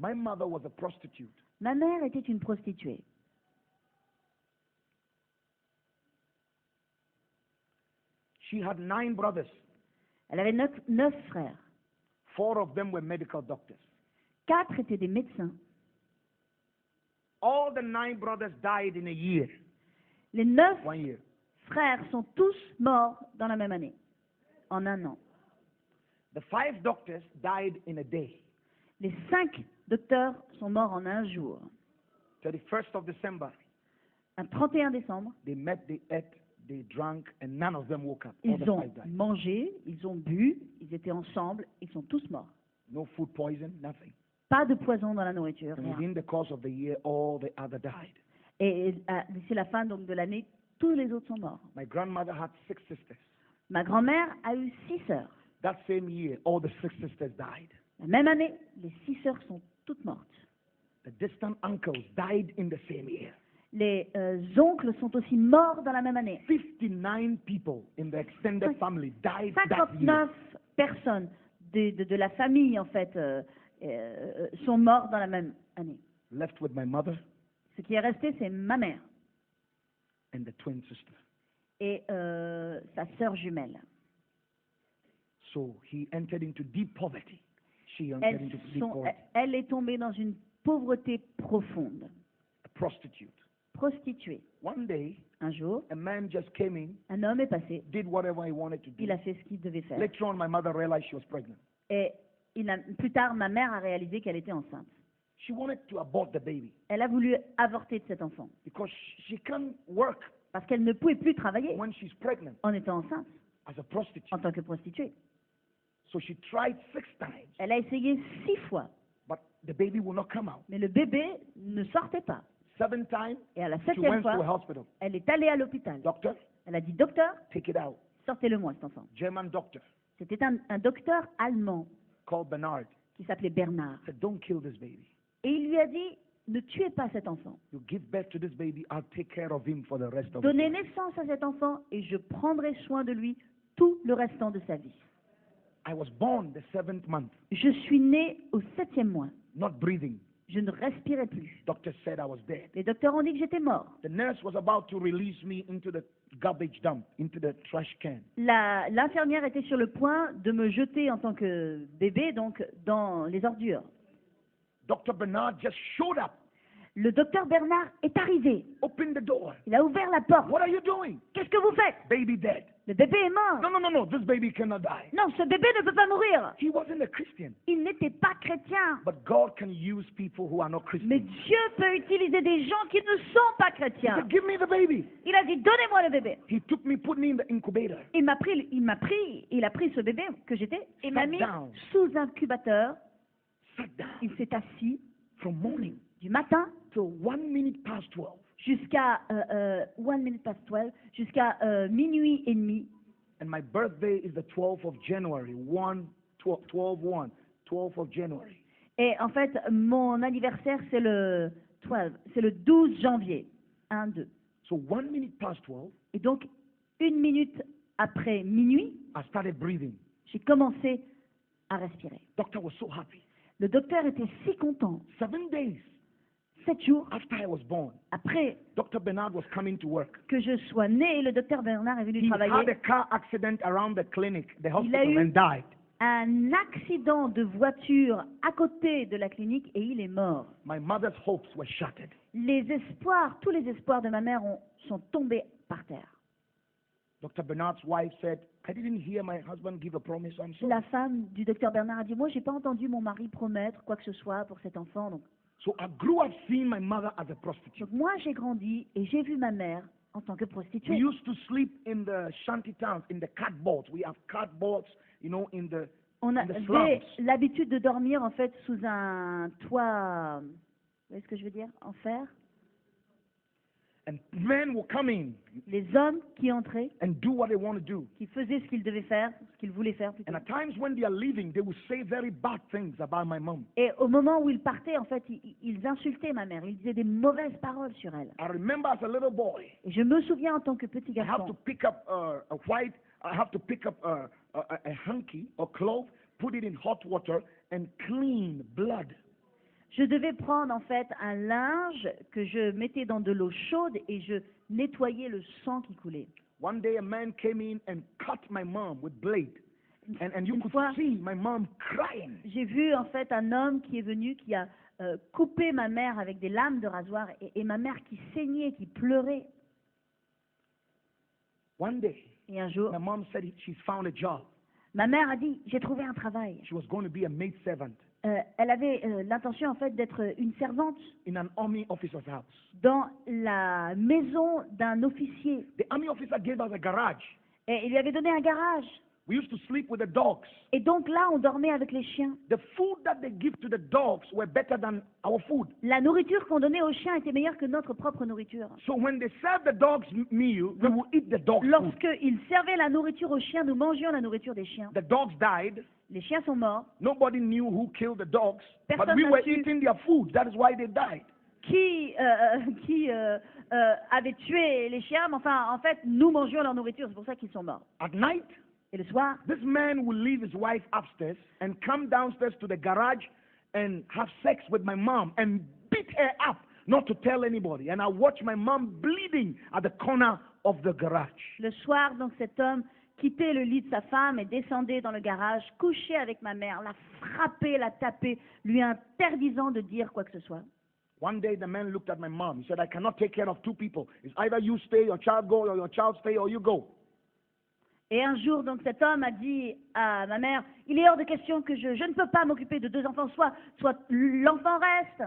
My mother was a prostitute. Ma mère était une prostituée. She had 9 brothers. Elle avait neuf frères. 4 of them were medical doctors. 4 étaient des médecins. All the 9 brothers died in a year. Les 9 1 year. frères sont tous morts dans la même année, en un an. The 5 doctors died in a day. Les 5 docteurs sont morts en un jour. 31st of December, Un 31 décembre, they met, they ate, they drank, and none of them woke up. All the ils ont 5 died. mangé, ils ont bu, ils étaient ensemble, ils sont tous morts. No food poison, nothing. Pas de poison dans la nourriture, And rien. within the course of the year, all the other died. Et d'ici la fin donc, de l'année, tous les autres sont morts. My grandmother had 6 sisters. Ma grand-mère a eu 6 sœurs. That same year, all the 6 sisters died. La même année, les 6 sœurs sont toutes mortes. The distant uncles died in the same year. Les oncles sont aussi morts dans la même année. 59 people in the extended family died that year. 59 personnes de la famille, en fait, sont mortes dans la même année. Left with my mother Ce qui est resté, c'est ma mère and the twin sister. et sa sœur jumelle. So he entered into deep poverty. She entered into deep poverty. Elle est tombée dans une pauvreté profonde. A prostitute. Prostituée. One day, Un jour, a man just came in, un homme est passé. did whatever he wanted to Il do. a fait ce qu'il devait faire. Later on, my mother realized she was pregnant. Et plus tard, ma mère a réalisé qu'elle était enceinte. She wanted to abort the baby Elle a voulu avorter de cet enfant because she can't work parce qu'elle ne pouvait plus travailler when she's pregnant en étant enceinte as a prostitute. en tant que prostituée. So she tried 6 times, Elle a essayé 6 fois, but the baby will not come out. mais le bébé ne sortait pas. 7 times, Et à la she 7e went to a fois, hospital. elle est allée à l'hôpital. Doctor, Elle a dit, docteur, take it out. sortez-le-moi cet enfant. German doctor C'était un docteur allemand called Bernard qui s'appelait Bernard. said, don't kill this baby. Et il lui a dit, ne tuez pas cet enfant. You give birth to this baby, I'll take care of him for the rest of his Donnez life. naissance à cet enfant et je prendrai soin de lui tout le restant de sa vie. I was born the 7th month, Je suis née au 7e mois. not breathing. Je ne respirais plus. Doctor said I was dead. Les docteurs ont dit que j'étais mort. The nurse was about to release me into the garbage dump, into the trash can. L'infirmière était sur le point de me jeter en tant que bébé, donc dans les ordures. Dr. Bernard just showed up, Le docteur Bernard est arrivé. opened the door. Il a ouvert la porte. What are you doing? Qu'est-ce que vous faites? Baby dead. Le bébé est mort. No, this baby cannot die. Non, ce bébé ne peut pas mourir. He wasn't a Christian. Il n'était pas chrétien. But God can use people who are not Mais Christians. Dieu peut utiliser des gens qui ne sont pas He chrétiens. said, give me the baby. Il a dit, donnez-moi le bébé. He took me, put me in the incubator. Il a pris ce bébé que j'étais et m'a Sat mis down. sous incubateur. Sat down Il s'est assis from morning du matin till 1 minute past 12. jusqu'à 1 minute past 12, jusqu'à minuit et demi. And my birthday is the 12th of January, 12th of January. Et en fait, mon anniversaire, c'est le 12 janvier. 1, 2. So 1 minute past 12, Et donc, 1 minute après minuit, I started breathing. j'ai commencé à respirer. Doctor was so happy. Le docteur était si content. 7 days 7 jours after I was born, après Dr. Bernard was coming to work. que je sois née, le docteur Bernard est venu He had a travailler. car accident around the clinic, the Il a hospital, eu and died. un accident de voiture à côté de la clinique et il est mort. My mother's hopes were shattered. Les espoirs, tous les espoirs de ma mère sont tombés par terre. Dr. Bernard's wife said, I didn't hear my husband give a promise, I'm sorry. La femme du docteur Bernard a dit, moi, j'ai pas entendu mon mari promettre quoi que ce soit pour cet enfant. Donc So I grew up seeing my mother as a prostitute. moi, j'ai grandi et j'ai vu ma mère en tant que We prostituée. used to sleep in the shanty towns, in the cardboards. We have cardboards, in the On in the avait slums. l'habitude de dormir en fait sous un toit, vous voyez ce que je veux dire, en fer. And men will come in Les hommes qui entraient, and do what they want to do. qui faisaient ce qu'ils devaient faire, ce qu'ils voulaient faire plutôt. And at times when they are leaving, they will say very bad things about my mom. Et au moment où ils partaient, en fait, ils insultaient ma mère, ils disaient des mauvaises paroles sur elle. I remember as a little boy, Et je me souviens en tant que petit I have to garçon, pick up a hanky or cloth, put it in hot water, and clean blood. Je devais prendre en fait un linge que je mettais dans de l'eau chaude et je nettoyais le sang qui coulait. One day a man came in and cut my mom with blade. And you Une could fois, see my mom crying. j'ai vu en fait un homme qui est venu, qui a coupé ma mère avec des lames de rasoir et ma mère qui saignait, qui pleurait. One day, Et un jour, my mom said she's found a job. ma mère a dit, j'ai trouvé un travail. She was going to be a maid servant Elle avait l'intention en fait d'être une servante in an army officer's house. dans la maison d'un officier. The army officer gave us a garage. Et il lui avait donné un garage. We used to sleep with the dogs. Et donc là, on dormait avec les chiens. The food that they give to the dogs were better than our food. La nourriture qu'on donnait aux chiens était meilleure que notre propre nourriture. So when they serve the dogs meal, we will eat the dog food. Lorsqu'ils servaient la nourriture aux chiens, nous mangions la nourriture des chiens. The dogs died. Les chiens sont morts. Nobody knew who killed the dogs, but Personne we n'a were su. eating their food. That is why they died. Qui avait tué les chiens, mais enfin, en fait, nous mangions leur nourriture, c'est pour ça qu'ils sont morts. At night, Et le soir, this man will leave his wife upstairs and come downstairs to the garage and have sex with my mom and beat her up, not to tell anybody. And I watch my mom bleeding at the corner of the garage. le soir, donc cet homme quittait le lit de sa femme et descendait dans le garage, couchait avec ma mère, la frappait, la tapait, lui interdisant de dire quoi que ce soit. One day the man looked at my mom. He said, I cannot take care of two people. It's either you stay, your child go, or your child stay, or you go. Et un jour, donc, cet homme a dit à ma mère, il est hors de question que je ne peux pas m'occuper de deux enfants, soit l'enfant reste,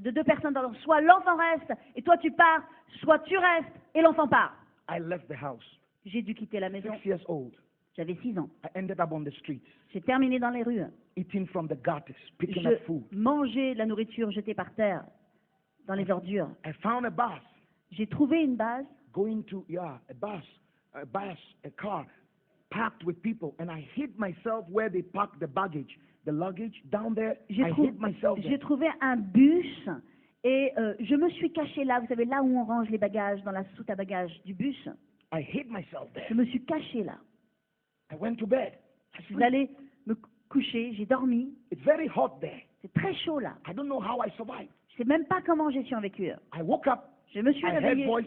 de deux personnes, pardon, soit l'enfant reste, et toi tu pars, soit tu restes, et l'enfant part. I left the house. J'ai dû quitter la maison. 6 years old. J'avais 6 ans. I ended up on the streets, J'ai terminé dans les rues. eating from the gutters, picking Je up food. mangeais de la nourriture jetée par terre, dans les ordures. I found a bus, J'ai trouvé une base, going to, a car, packed with people, and I hid myself where they park the baggage. The luggage down there, I hid myself there. j'ai trouvé un bus et je me suis cachée là, vous savez, là où on range les bagages, dans la soute à bagages du bus. I hid myself there. Je me suis cachée là. I went to bed. I Je suis slept. allée me coucher, j'ai dormi. It's very hot there. C'est très chaud là. I don't know how I survived. Je sais même pas comment j'ai survécu. I woke up. Je me suis I heard réveillée, voices.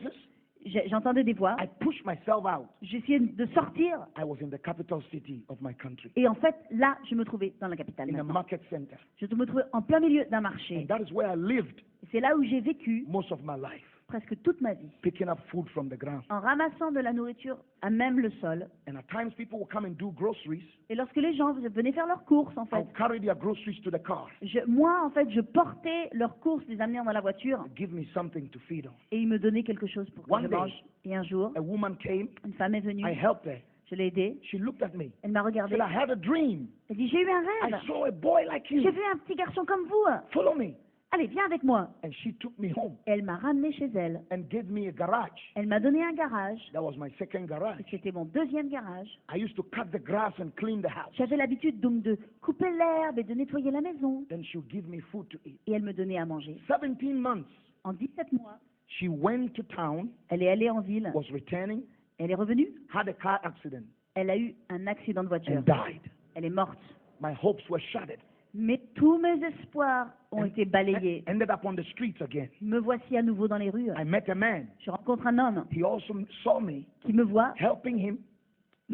j'entendais des voix. I pushed myself out. J'essayais de sortir I was in the capital city of my country, et en fait, là, je me trouvais dans la capitale. in a maintenant. market center. Je me trouvais en plein milieu d'un marché. And that is where I lived Et c'est là où j'ai vécu most of my life, presque toute ma vie, picking up food from the ground. en ramassant de la nourriture à même le sol. And at times people will come and do groceries. Et lorsque les gens venaient faire leurs courses, en fait, I'll carry their groceries to the car. moi, en fait, je portais leurs courses, les amenais dans la voiture Give me something to feed on. et ils me donnaient quelque chose pour que One je day, mange. Et un jour, a woman came. une femme est venue, I helped her. je l'ai aidée, She looked at me. elle m'a Said, regardée, I had a dream. elle dit, j'ai eu un I rêve, saw a boy like j'ai you. vu un petit garçon comme vous, Follow me. allez, viens avec moi. And she took me home Elle m'a ramenée chez elle, and gave me a garage. elle m'a donné un garage, That was my second garage. et c'était mon deuxième garage. I used to cut the grass and clean the house. J'avais l'habitude donc de couper l'herbe et de nettoyer la maison, Then she would give me food to eat. et elle me donnait à manger. 17 months. En 17 mois, She went to town, elle est allée en ville, was returning, elle est revenue, had a car accident, elle a eu un accident de voiture, and died. elle est morte. My hopes were shattered. Mais tous mes espoirs ont été balayés. Ended up on the streets again. Me voici à nouveau dans les rues. I met a man. Je rencontre un homme He also saw me qui me voit, helping him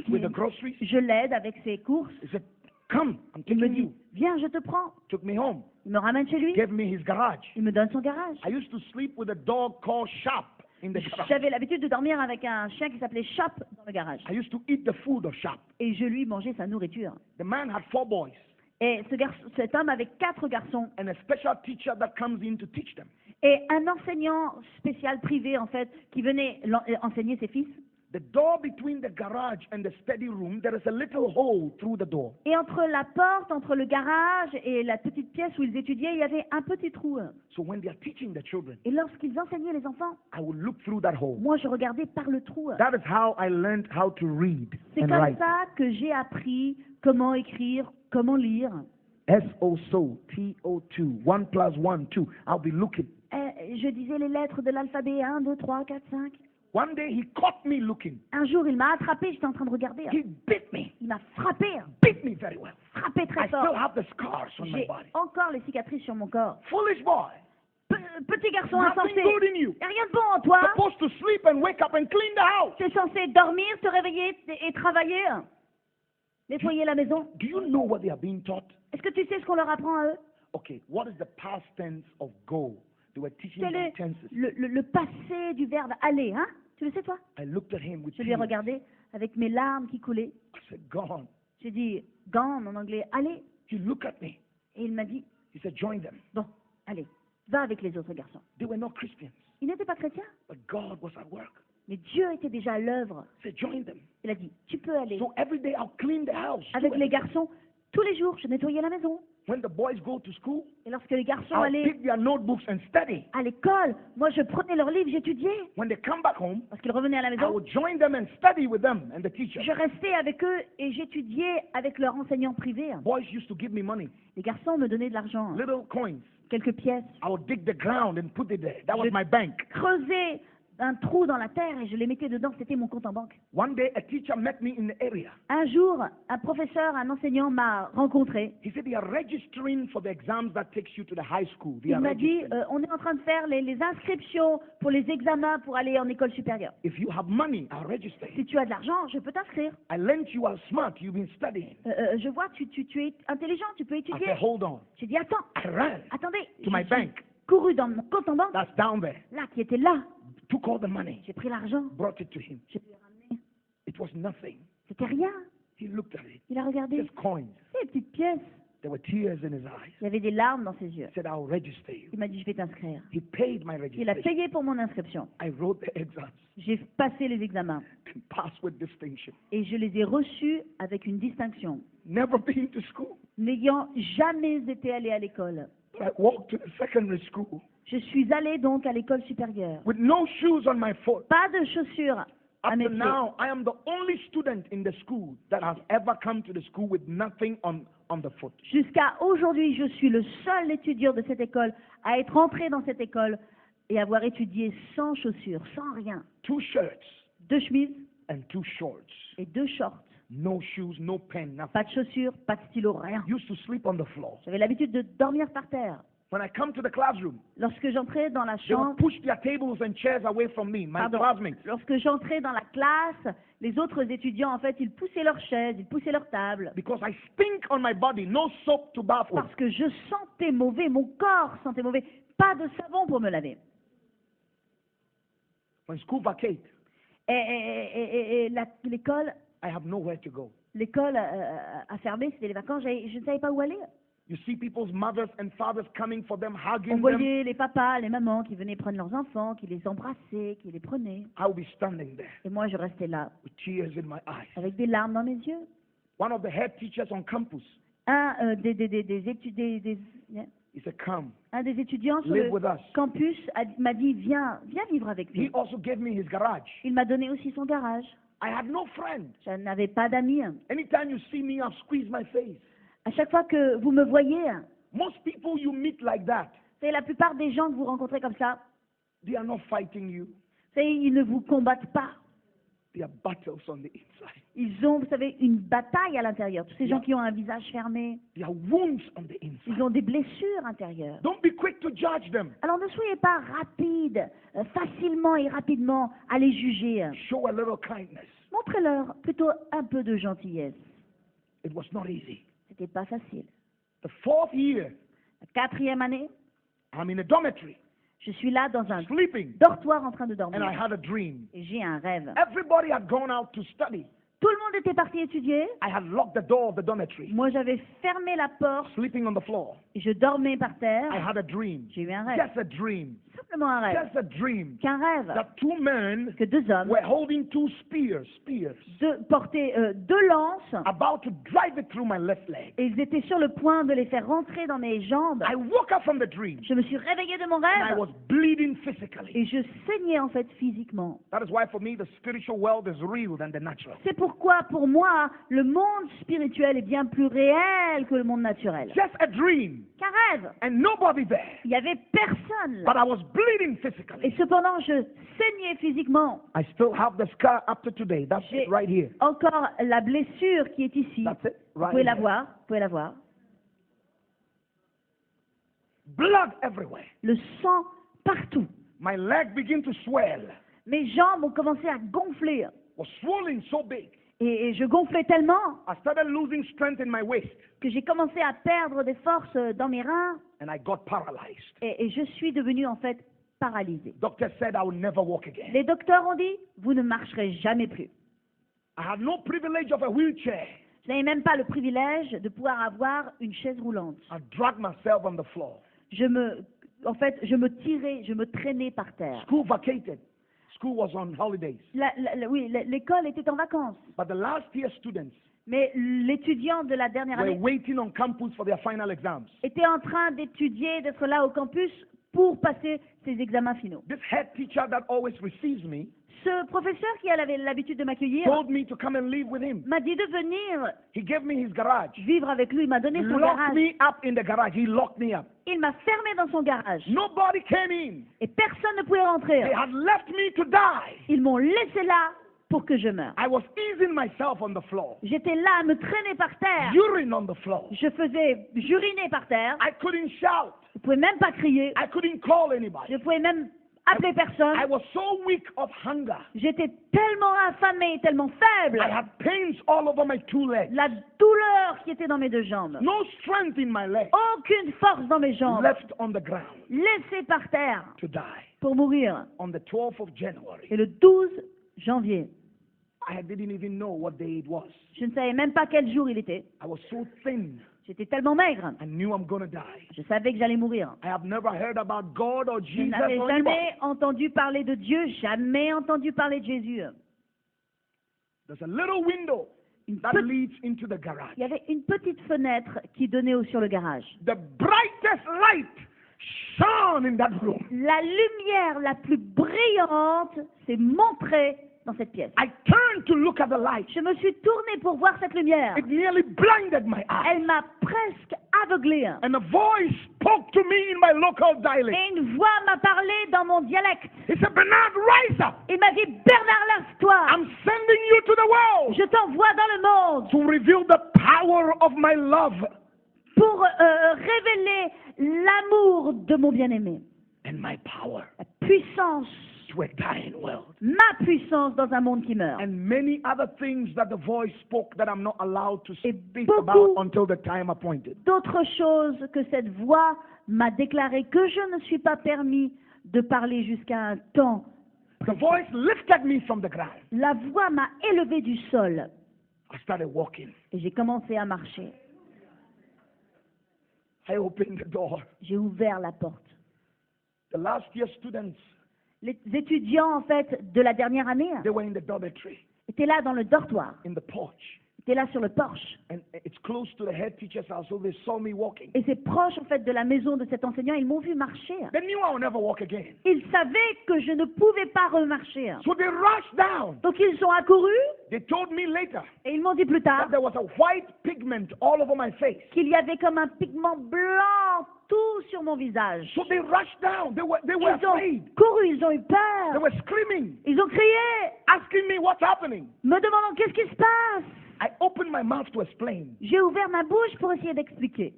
with the groceries. je l'aide avec ses courses. He said, come, I'm Il me taking dit, you. viens, je te prends. Took me home. Il me ramène chez lui, Gave me his garage. il me donne son garage. I used to sleep with a dog called Sharp in the garage. J'avais l'habitude de dormir avec un chien qui s'appelait Chop dans le garage. I used to eat the food of Sharp. Et je lui mangeais sa nourriture. The man had 4 boys Et cet homme avait 4 garçons and a special teacher that comes in to teach them. et un enseignant spécial privé, en fait, qui venait enseigner ses fils. The door between the garage and the study room, there is a little hole through the door. Et entre la porte, entre le garage et la petite pièce où ils étudiaient, il y avait un petit trou. So when they are teaching the children, Et lorsqu'ils enseignaient les enfants, I would look through that hole. moi je regardais par le trou. That is how I learned how to read C'est and comme write. ça que j'ai appris comment écrire, comment lire. S-O-T-O-2, 1 plus 1, 2. I'll be looking. Je disais les lettres de l'alphabet 1, 2, 3, 4, 5. One day he caught me looking. Un jour, il m'a attrapé, j'étais en train de regarder. He beat me. Il m'a frappé, Beat me very well. frappé très I still fort. have the scars on my J'ai body. encore les cicatrices sur mon corps. Foolish boy. Petit garçon Nothing insensé, good in you. il n'y a rien de bon en toi. Supposed to sleep and wake up and clean the house. Tu es censé dormir, te réveiller et travailler. Nettoyer la maison. Do you know what they are being taught? Est-ce que tu sais ce qu'on leur apprend à eux? Okay, what is the past tense of go? They were teaching Quel them est tenses. le passé du verbe aller, hein? Tu le sais toi? I looked at him with Je lui ai tears. regardé avec mes larmes qui coulaient. I said, gone. J'ai dit gone en anglais, allez. He looked at me. Et il m'a dit He said, join them. bon, allez, va avec les autres garçons. They were not Christians, Ils n'étaient pas chrétiens, but God was at work. mais Dieu était déjà à l'œuvre. He said, join them. Il a dit tu peux aller. So every day I'll clean the house. Avec Do les it. garçons, tous les jours, je nettoyais la maison. When the boys go to school, Et lorsque les garçons I'll allaient pick their notebooks and study. à l'école, moi je prenais leurs livres, j'étudiais. When they come back home, Parce qu'ils revenaient à la I maison, would join them and study with them and the teacher. je restais avec eux et j'étudiais avec leurs enseignants privés. Boys used to give me money, Les garçons me donnaient de l'argent, little coins. quelques pièces. I would dig the ground and put it there. That was Je- my bank. Creusais un trou dans la terre et je les mettais dedans, c'était mon compte en banque. One day, a teacher met me in the area. Un jour, un professeur, un enseignant m'a rencontré. He said they are registering for the exams that takes you to the high school. They Il are m'a dit, registering. on est en train de faire les inscriptions pour les examens pour aller en école supérieure. If you have money, I'll register. Si tu as de l'argent, je peux t'inscrire. I learned you are smart. You've been studying. Je vois, tu es intelligent, tu peux I étudier. said, hold on. J'ai dit, attends, I ran attendez. to my J'ai bank. couru dans mon compte en banque, That's down there. là, qui était là. Took all the money, J'ai pris l'argent, brought it to him. je lui ai ramené. It was nothing. C'était rien. He looked at it. Il a regardé. Just coins. Ces petites pièces. There were tears in his eyes. Il y avait des larmes dans ses yeux. He said, I'll register you. Il m'a dit, je vais t'inscrire. He paid my Il a registration. payé pour mon inscription. I wrote the exams J'ai passé les examens and passed with distinction. et je les ai reçus avec une distinction. Never been to school. N'ayant jamais été allé à l'école, But I walked to the secondary school je suis allé donc à l'école supérieure. with no shoes on my foot. Pas de chaussures à Up mes to pieds. now, I am the only student in the school that has ever come to the school with nothing on the foot. Jusqu'à aujourd'hui, je suis le seul étudiant de cette école à être entré dans cette école et avoir étudié sans chaussures, sans rien. 2 shirts 2 chemises and 2 shorts. et 2 shorts. No shoes, no pen, nothing. Pas de chaussures, pas de stylo, rien. Used to sleep on the floor. J'avais l'habitude de dormir par terre. When I come to the classroom, Lorsque j'entrais dans la they would chambre, push their tables and chairs away from me, my Pardon. classmates. Lorsque j'entrais dans la classe, les autres étudiants, en fait, ils poussaient leurs chaises, ils poussaient leurs tables. Because I stink on my body, no soap to bath with. Parce que je sentais mauvais, mon corps sentait mauvais. Pas de savon pour me laver. When school vacate, L'école, I have nowhere to go. a fermé, c'était les vacances, je ne savais pas où aller. You see people's mothers and fathers coming for them, On hugging them. voyait les papas, les mamans qui venaient prendre leurs enfants, qui les embrassaient, qui les prenaient. I would be standing there Et moi, je restais là, with tears in my eyes. avec des larmes dans mes yeux. One of the head teachers on campus, Un des étudiants sur live le with us. campus m'a dit, viens vivre avec He nous. also gave me his garage. Il m'a donné aussi son garage. I had no friend. Je n'avais pas d'amis. Anytime you see me, I'll squeeze my face. À chaque fois que vous me voyez, Most people you meet like that, c'est la plupart des gens que vous rencontrez comme ça, they are not fighting you. ils ne vous combattent pas. They are battles on the inside. Ils ont, vous savez, une bataille à l'intérieur. Tous ces gens qui ont un visage fermé, They are wounds on the inside. ils ont des blessures intérieures. Don't be quick to judge them. Alors ne soyez pas rapide, facilement et rapidement à les juger. Show a little kindness. Montrez-leur plutôt un peu de gentillesse. It was not easy. C'était pas facile. The 4th year, La 4e année, I'm in a dormitory, je suis là dans un sleeping, dortoir en train de and I dormir. had a dream. Et j'ai un rêve. Everybody had gone out to study. Tout le monde était parti étudier. I had locked the door of the dormitory, Moi, j'avais fermé la porte sleeping on the floor. et je dormais par I terre. had a dream. J'ai eu un rêve. Just a dream. Simplement un rêve. Just a dream. Qu'un rêve. That 2 men Que 2 hommes were holding 2 spears, portaient 2 lances about to drive it through my left leg. et ils étaient sur le point de les faire rentrer dans mes jambes. I woke up from the dream, Je me suis réveillée de mon and I rêve was bleeding physically. et je saignais en fait physiquement. That is why for me the spiritual world is real than the natural. C'est pourquoi pourquoi, pour moi, le monde spirituel est bien plus réel que le monde naturel. Just a dream. Qu'un rêve. And nobody there. Il n'y avait personne But là. I was bleeding Et physically. cependant, je saignais physiquement. I still have the scar up to today. That's J'ai it right here. encore la blessure qui est ici. That's it. Vous Right pouvez la here. voir, vous pouvez la voir. Blood everywhere. Le sang partout. My leg began to swell. Mes jambes ont commencé à gonfler. Was swelling so big. Et je gonflais tellement I started losing strength in my waist. que j'ai commencé à perdre des forces dans mes reins. And I got paralyzed. Et je suis devenue en fait paralysée. Doctor said I would never walk again. Les docteurs ont dit, vous ne marcherez jamais plus. I had no privilege of a wheelchair. Je n'avais même pas le privilège de pouvoir avoir une chaise roulante. I dragged myself on the floor. Je me tirais, je me traînais par terre. School vacated. School was on holidays. Oui, l'école était en vacances. But the last year students Mais l'étudiant de la dernière were année waiting on campus for their final exams. était en train d'étudier, d'être là au campus pour passer ses examens finaux. This head teacher that always receives me Ce professeur qui avait l'habitude de m'accueillir told me to come and live with him. m'a dit de venir He gave me his garage. vivre avec lui. Il m'a donné son Locked garage. me up in the garage. He locked me up. Il m'a fermé dans son garage. Nobody came in. Et personne ne pouvait rentrer. They had left me to die. Ils m'ont laissé là pour que je meure. I was easing myself on the floor. J'étais là à me traîner par terre. Urine on the floor. Je faisais juriner par terre. I couldn't shout. Je ne pouvais même pas crier. I couldn't call Je anybody. ne pouvais même appeler personne. I was so weak of hunger. J'étais tellement affamée, tellement faible. I had pains all over my two legs. La douleur qui était dans mes deux jambes. No strength in my legs. Aucune force dans mes jambes. Left on the ground Laissé par terre to die. pour mourir. On the 12th of January. Et le 12 janvier, I didn't even know what day it was. je ne savais même pas quel jour il était. I was so thin. J'étais tellement maigre. I knew I'm going to die. Je savais que j'allais mourir. I have never heard about God or Je Jesus n'avais or anybody. jamais entendu parler de Dieu, jamais entendu parler de Jésus. There's a little window Une that pe- leads into the garage. Il y avait une petite fenêtre qui donnait sur le garage. The brightest light shone in that room. La lumière la plus brillante s'est montrée dans cette pièce. I turned to look at the light. Je me suis tournée pour voir cette lumière. It nearly blinded my eyes. Elle m'a presque aveuglée. And a voice spoke to me in my local dialect. Et une voix m'a parlé dans mon dialecte. He said, Bernard, rise up. Il m'a dit, Bernard, lève-toi. I'm sending you to the world Je t'envoie dans le monde to reveal the power of my love pour révéler l'amour de mon bien-aimé. and my power La puissance, to a dying world. ma puissance dans un monde qui meurt. And many other things that the voice spoke that I'm not allowed to Et speak beaucoup- about until the time appointed. D'autres choses que cette voix m'a déclaré que je ne suis pas permis de parler jusqu'à un temps. The voice lifted me from the ground. La voix m'a élevé du sol I started walking. et j'ai commencé à marcher. I opened the door. J'ai ouvert la porte. The last year students, Les étudiants, en fait, de la dernière année they were in the dormitory, étaient là dans le dortoir, in the porch. étaient là sur le porche. And it's close to the head teacher's house, so they saw me walking. Et c'est proche, en fait, de la maison de cet enseignant. Ils m'ont vu marcher. They knew I would never walk again. Ils savaient que je ne pouvais pas remarcher. So they rushed down. Donc ils sont accourus They told me later et ils m'ont dit plus tard that there was a white pigment all over my face. qu'il y avait comme un pigment blanc tout sur mon visage. So they rushed down. They were Ils ont afraid. couru, ils ont eu They peur. were screaming, Ils ont crié, asking me what's happening. me demandant qu'est-ce qui se passe. I opened my mouth to explain, J'ai ouvert ma bouche pour essayer d'expliquer.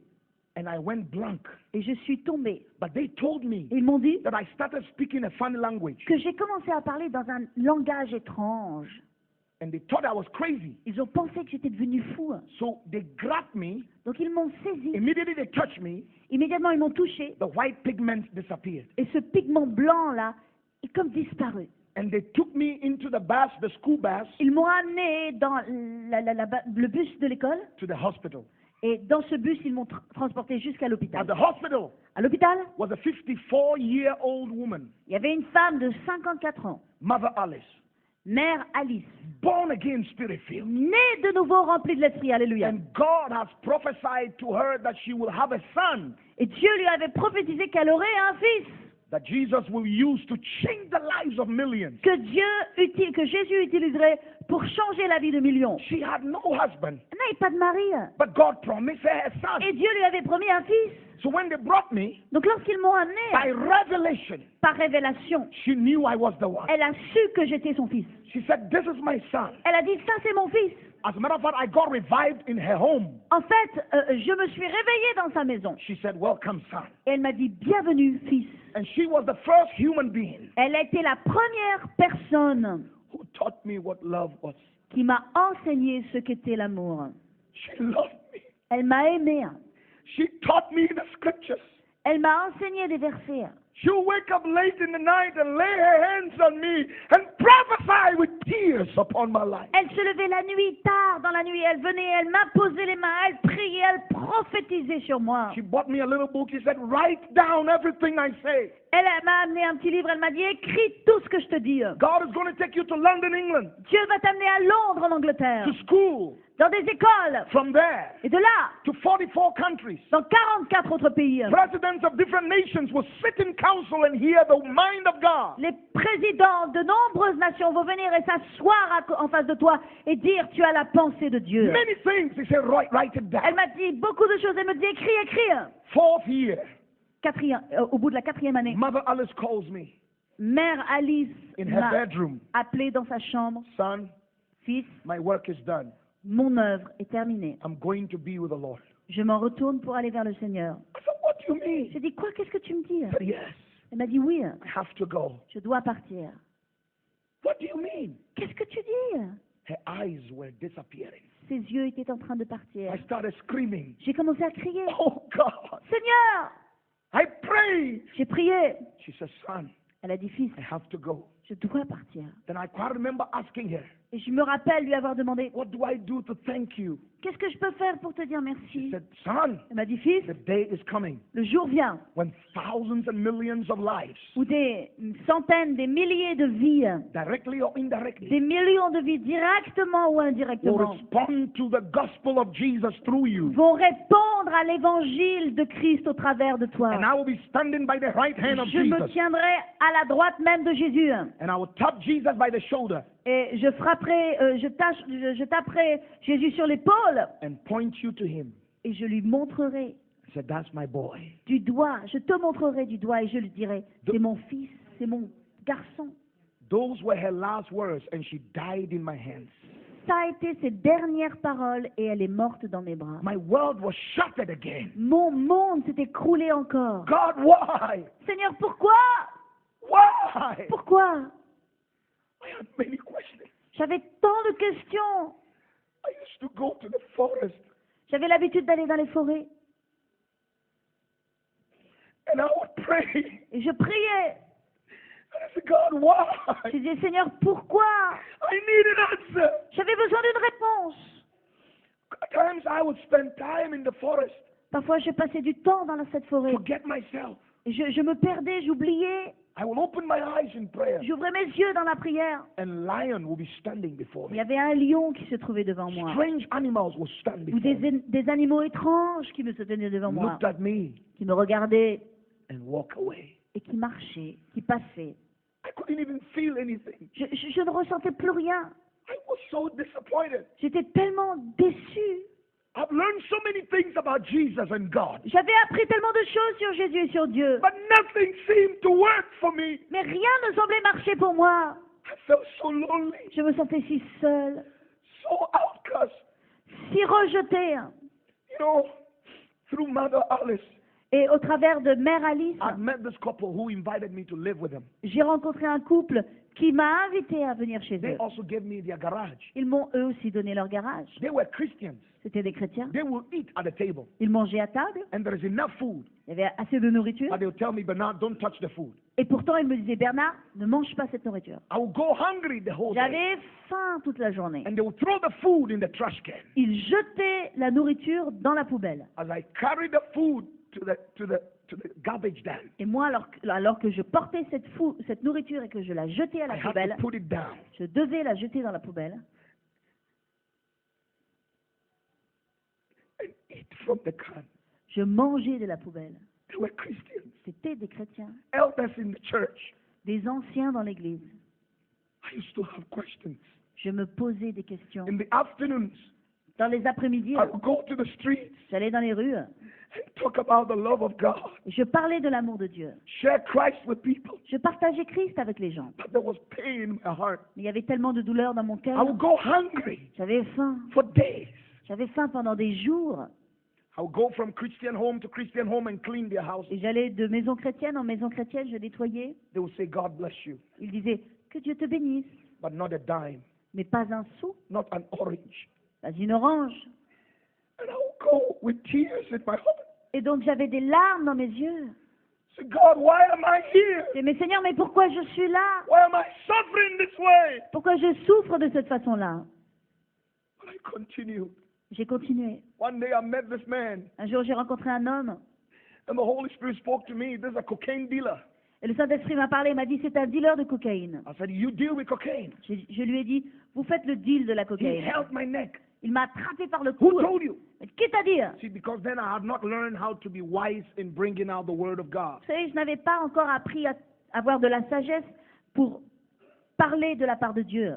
and I went blank. Et je suis tombée. But they told me Et ils m'ont dit that I started speaking a funny language, que j'ai commencé à parler dans un langage étrange. and they thought I was crazy. Ils ont pensé que j'étais devenue fou. So they grabbed me. Donc ils m'ont saisi. Immediately they touched me. Immédiatement, ils m'ont touché. The white pigment disappeared. Et ce pigment blanc-là est comme disparu. And they took me into the bus, the school bus, Ils m'ont amené dans le bus de l'école. to the hospital. Et dans ce bus, ils m'ont transporté jusqu'à At l'hôpital. the hospital À l'hôpital, was a 54-year-old woman, il y avait une femme de 54 ans, Mother Alice, Mère Alice, born again spirit-filled. née de nouveau remplie de l'esprit. Alléluia. And God has prophesied to her that she will have a son. Et Dieu lui avait prophétisé qu'elle aurait un fils. that Jesus will use to change the lives of millions. que Jésus utiliserait pour changer la vie de millions. She had no husband, Elle n'avait pas de mari. but God promised her a son. Et Dieu lui avait promis un fils. So when they brought me, Donc lorsqu'ils m'ont amené, by revelation, par révélation, she knew I was the one. elle a su que j'étais son fils. She said, "This is my son." Elle a dit, ça c'est mon fils. As a matter of fact, I got revived in her home. En fait, je me suis réveillée dans sa maison. She said, "Welcome, son." Et elle m'a dit, bienvenue, fils. And she was the first human being Elle a été la première personne who taught me what love was. qui m'a enseigné ce qu'était l'amour. She loved me. Elle m'a aimé. She taught me the scriptures. Elle m'a enseigné des versets. She would wake up late in the night and lay her hands on me and prophesy with tears upon my life. Elle se levait la nuit, tard dans la nuit. Elle venait, elle m'imposait les mains, elle priait, elle prophétisait sur moi. She bought me a little book. She said, "Write down everything I say. Elle m'a amené un petit livre, elle m'a dit, écris tout ce que je te dis. God is going to take you to London, England, Dieu va t'amener à Londres, en Angleterre, to school. dans des écoles. From there, Et de là, to 44 countries. dans 44 autres pays. Presidents of different nations will sit in council and hear the mind of God. Les présidents de nombreuses nations vont venir et s'asseoir en face de toi et dire, tu as la pensée de Dieu. Many things." He said, write it Elle down. m'a dit beaucoup de choses. Elle me dit, écris, écris. 4th year, Au bout de la 4e année, Mother Alice calls me Mère Alice in her m'a bedroom. appelé dans sa chambre. "Son, Fils, my work is done. mon œuvre est terminée. I'm going to be with the Lord." Je m'en retourne pour aller vers le Seigneur. I said, "What do you mean?" J'ai dit, quoi, qu'est-ce que tu me dis? She said, "Yes, Elle m'a dit, oui, I have to go." je dois partir. "What do you mean?" Qu'est-ce que tu dis? Her eyes were disappearing. Ses yeux étaient en train de partir. I started screaming, J'ai commencé à crier, "Oh God, Seigneur! I prayed." J'ai prié. She said, "Son, Elle a dit, fils, I have to go." je dois partir. Then I quite remember asking her, Et je me rappelle lui avoir demandé, "What do I do to thank you?" qu'est-ce que je peux faire pour te dire She merci? said, "Son, Elle m'a dit, fils, the day is coming le jour vient when thousands and millions of lives, où des centaines, des milliers de vies, directly or indirectly, des millions de vies, directement ou will indirectement, respond to the gospel of Jesus through you. vont répondre à l'évangile de Christ au travers de toi. And I will be standing by the right hand of Je me Jesus. tiendrai à la droite même de Jésus. And I will tap Jesus by the shoulder Et je frapperai, je taperai Jésus sur l'épaule and point you to him. et je lui montrerai I said, "That's my boy." du doigt, je te montrerai du doigt et je lui dirai, c'est mon fils, c'est mon garçon. Those were her last words, and she died in my hands. Ça a été ses dernières paroles et elle est morte dans mes bras. My world was shattered again. Mon monde s'est écroulé encore. God, why? Seigneur, pourquoi? Why? Pourquoi? I had many questions. J'avais tant de questions. I used to go to the forest J'avais l'habitude d'aller dans les forêts and I would pray. et je priais. And I said, "God, why?" Je disais, Seigneur, pourquoi? I need an answer. J'avais besoin d'une réponse. At times I would spend time in the forest, Parfois, je passais du temps dans cette forêt. forget myself. Et je me perdais, j'oubliais. I will open my eyes in prayer, J'ouvrais mes yeux dans la prière. and lion will be standing before Il me. y avait un lion qui se trouvait devant moi. Strange animals will stand Ou before me, des animaux étranges qui me se tenaient devant moi. looked at me, Qui me regardaient and walk away. et qui marchaient, qui passaient. I couldn't even feel anything. Je ne ressentais plus rien. I was so disappointed. J'étais tellement déçue. I've learned so many things about Jesus and God, J'avais appris tellement de choses sur Jésus et sur Dieu. but nothing seemed to work for me. Mais rien ne semblait marcher pour moi. I felt so lonely, Je me sentais si seule, so outcast. si rejetée. You know, through Mother Alice, Et au travers de Mère Alice, I'd met this couple who invited me to live with them. j'ai rencontré un couple qui m'a invité à venir chez They eux. also gave me their garage. Ils m'ont eux aussi donné leur garage. They were Christians. C'était des chrétiens. They will eat at the table, Ils mangeaient à table. and there is enough food. Il y avait assez de nourriture. But they'll tell me, "Bernard, don't touch the food." Et pourtant, ils me disaient, Bernard, ne mange pas cette nourriture. I will go hungry the whole day. J'avais faim toute la journée. And they will throw the food in the trash can. Ils jetaient la nourriture dans la poubelle. As I carry the food to the garbage can, Et moi, alors que je portais cette nourriture et que je la jetais à I la had poubelle, to put it down. je devais la jeter dans la poubelle And eat from the can. je mangeais de la poubelle. They were Christians. C'était des chrétiens, Elders in the church. des anciens dans l'église. I used to have questions. Je me posais des questions. In the afternoons, Dans les après-midi, I would go to the streets j'allais dans les rues and talk about the love of God. et je parlais de l'amour de Dieu. Share Christ with people. Je partageais Christ avec les gens. But there was pain in my heart. Mais il y avait tellement de douleur dans mon I cœur. would go hungry J'avais faim. for days. J'avais faim pendant des jours. I would go from Christian home to Christian home and clean their house. Et j'allais de maison chrétienne en maison chrétienne, je nettoyais. They would say, God bless you. Ils disaient que Dieu te bénisse, But not a dime, mais pas un sou, not an orange. pas une orange. And I would go with tears in my heart. Et donc j'avais des larmes dans mes yeux. Say, God, why am I here? Je disais, mais Seigneur, mais pourquoi je suis là? Why am I suffering this way? Pourquoi je souffre de cette façon-là? But I continued. J'ai continué. One day I met this man, Un jour, j'ai rencontré un homme and the Holy Spirit spoke to me. This is a cocaine dealer. et le Saint-Esprit m'a parlé, il m'a dit, c'est un dealer de cocaïne. I said, you deal with cocaine. Je lui ai dit, vous faites le deal de la He cocaïne. held my neck. Il m'a attrapé par le Who cou. told you? Mais qui t'a dit? See, because then I had not learned how to be wise in bringing out the word of God. Vous savez, je n'avais pas encore appris à avoir de la sagesse pour parler de la part de Dieu.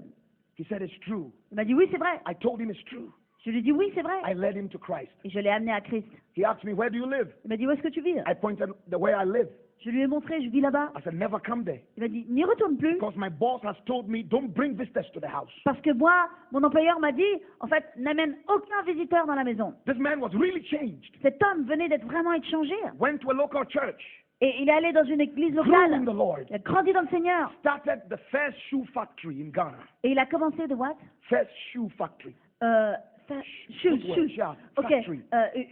He said, it's true. Il m'a dit, oui, c'est vrai. I told him it's true. Je lui ai dit, oui, c'est vrai. I led him to Christ. Et je l'ai amené à Christ. He asked me, where do you live? Il m'a dit, où est-ce que tu vis? I pointed the way I live. Je lui ai montré, je vis là-bas. I said, never come there. Il m'a dit, n'y retourne plus. Because my boss has told me, don't bring visitors to the house. Parce que moi, mon employeur m'a dit, en fait, n'amène aucun visiteur dans la maison. This man was really changed. Cet homme venait d'être vraiment changé. Went to a local church. Et il est allé dans une église Grew locale. in the Lord. Il a grandi dans le Seigneur. Started the first shoe factory in Ghana. Et il a commencé de what? First shoe factory. Shoes. Ok. Factory.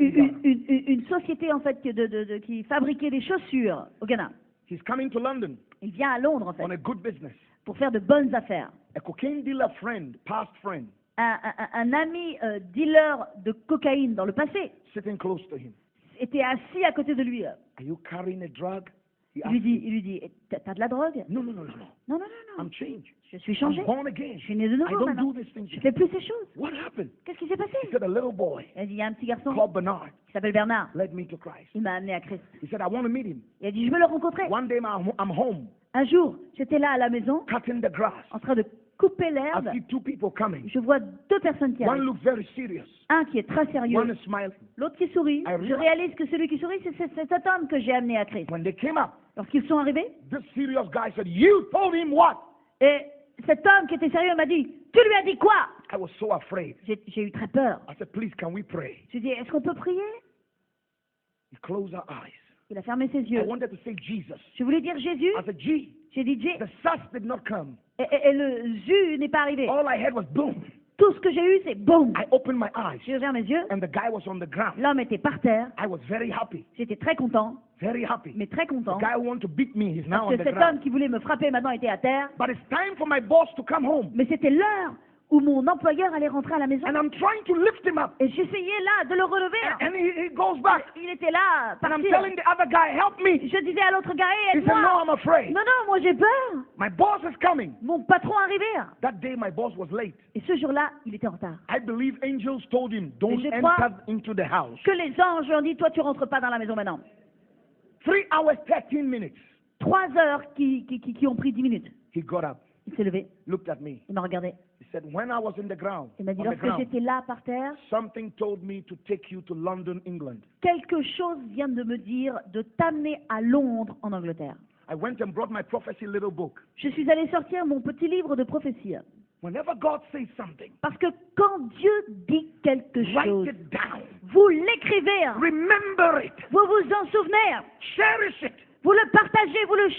Une société en fait qui fabriquait des chaussures au Ghana. He's coming to London Il vient à Londres en fait on a good business. pour faire de bonnes affaires. A cocaine dealer friend, past friend, Un ami dealer de cocaïne dans le passé sitting close to him. était assis à côté de lui. Are you carrying a drug? He Il lui asked me. dit, t'as de la drogue? No, no, no, no, no. Non, non, non, non. I'm changed. Je suis changé. I'm born again. Je suis né de I nouveau don't maintenant. do these things. Je fais plus ces choses. What happened? Qu'est-ce qui s'est passé? He said a little boy Il a dit, il y a un petit garçon called Bernard qui s'appelle Bernard. led me to Christ. Il m'a amené à Christ. He said, I want to meet him. Il a dit, je veux le rencontrer. One day I'm home Un jour, j'étais là à la maison, cutting the grass. en train de couper I l'herbe. see two people coming. Je vois deux personnes qui One arrivent. looks very serious. Un qui est très One sérieux, is smiling. l'autre qui sourit. I Je réalise que celui qui sourit, c'est cet homme que j'ai amené à Christ. When they came up, Lorsqu'ils sont arrivés, this serious guy said, you told him what? et cet homme qui était sérieux m'a dit, tu lui as dit quoi? I was so afraid. J'ai eu très peur. I said, please, can we pray? J'ai dit, est-ce qu'on peut prier? He closed our eyes. Il a fermé ses I yeux. wanted to say Jesus. Je voulais dire Jésus. I said, G. J'ai dit J. The sus did not come. Et le jus n'est pas arrivé. All I heard was boom. Tout ce que j'ai eu, c'est boum. I opened my eyes, J'ai ouvert mes yeux. and the guy was on the ground. L'homme était par terre. I was very happy, J'étais très content, very happy. mais très The content. guy who wanted to beat me, he's now Parce on que the cet ground. homme qui voulait me frapper maintenant était à terre. But it's time for my boss to come home. Mais c'était l'heure où mon employeur allait rentrer à la maison. And I'm trying to lift him up. Et j'essayais là de le relever. And he goes back. Il était là, And I'm parti. telling the other guy, help me. Je disais à l'autre gars, He hey, said, no, aide-moi. I'm afraid. Non, non, moi j'ai peur. My boss is coming. Mon patron arrivait. That day, my boss was late. Et ce jour-là, il était en retard. I believe angels told him, don't je crois- enter into the house. Que les anges lui ont dit, toi tu rentres pas dans la maison maintenant. 3 hours, 13 minutes. 3 heures qui ont pris 10 minutes. He got up, Il s'est levé, looked at me. il m'a regardé. He said, when I was in the ground, Il m'a dit, on the lorsque ground, j'étais là par terre, something told me to take you to London, England. quelque chose vient de me dire de t'amener à Londres, en Angleterre. I went and brought my prophecy little book. Je suis allée sortir mon petit livre de prophétie. Whenever God says something, Parce que quand Dieu dit quelque write chose, it down. vous l'écrivez, Remember it. vous vous en souvenez, Cherish it. vous le partagez, vous le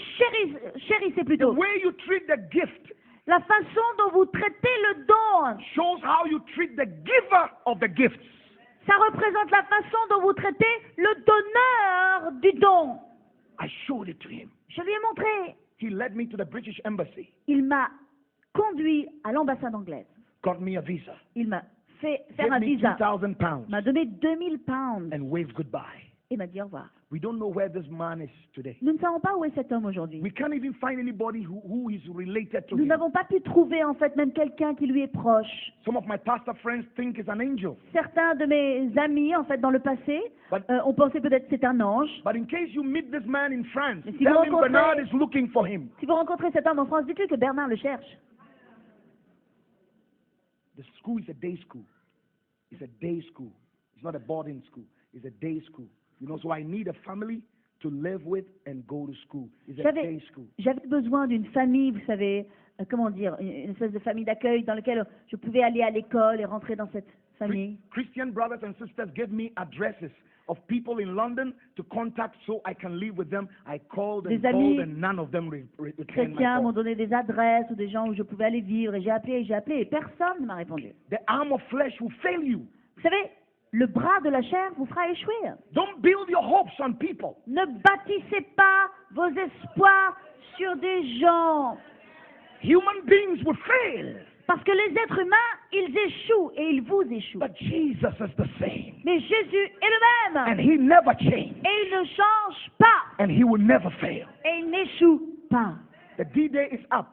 chérissez The plutôt. way you treat the gift La façon dont vous traitez le don, shows how you treat the giver of the gifts. ça représente la façon dont vous traitez le donneur du don. I showed it to him. Je lui ai montré. He led me to the British Embassy, Il m'a conduit à l'ambassade anglaise. got me a visa, Il m'a fait faire gave un me visa. 2,000 pounds, Il m'a donné 2000 pounds and waved goodbye. et m'a dit au revoir. We don't know where this man is today. Nous ne savons pas où est cet homme aujourd'hui. We can't even find anybody who is related to Nous him. n'avons pas pu trouver en fait même quelqu'un qui lui est proche. Some of my pastor friends think he's an angel. Certains de mes amis en fait dans le passé But- ont pensé peut-être que c'est un ange. But in case you meet this man in France, Mais si tell vous him rencontrez- Bernard is looking for him. Si vous rencontrez cet homme en France, dites-lui que Bernard le cherche. The school is a day school. It's a day school. It's not a boarding school. It's a day school. You know, so I need a family to live with and go to school. It's a J'avais day school. j'avais besoin d'une famille, vous savez, comment dire, une espèce de famille d'accueil dans laquelle je pouvais aller à l'école et rentrer dans cette famille. Christian brothers and sisters gave me addresses of people in London to contact so I can live with them. I called and Des amis called and none of them returned my Chrétiens m'ont call. donné des adresses ou des gens où je pouvais aller vivre et j'ai appelé et personne ne m'a répondu. The arm of flesh will fail you. Vous savez, le bras de la chair vous fera échouer. Don't build your hopes on people. Ne bâtissez pas vos espoirs sur des gens. Human beings will fail, Parce que les êtres humains, ils échouent et ils vous échouent. but Jesus is the same. Mais Jésus est le And même. he never changed. Et il ne change pas. And he will never fail. Et il n'échoue pas. The D-Day is up.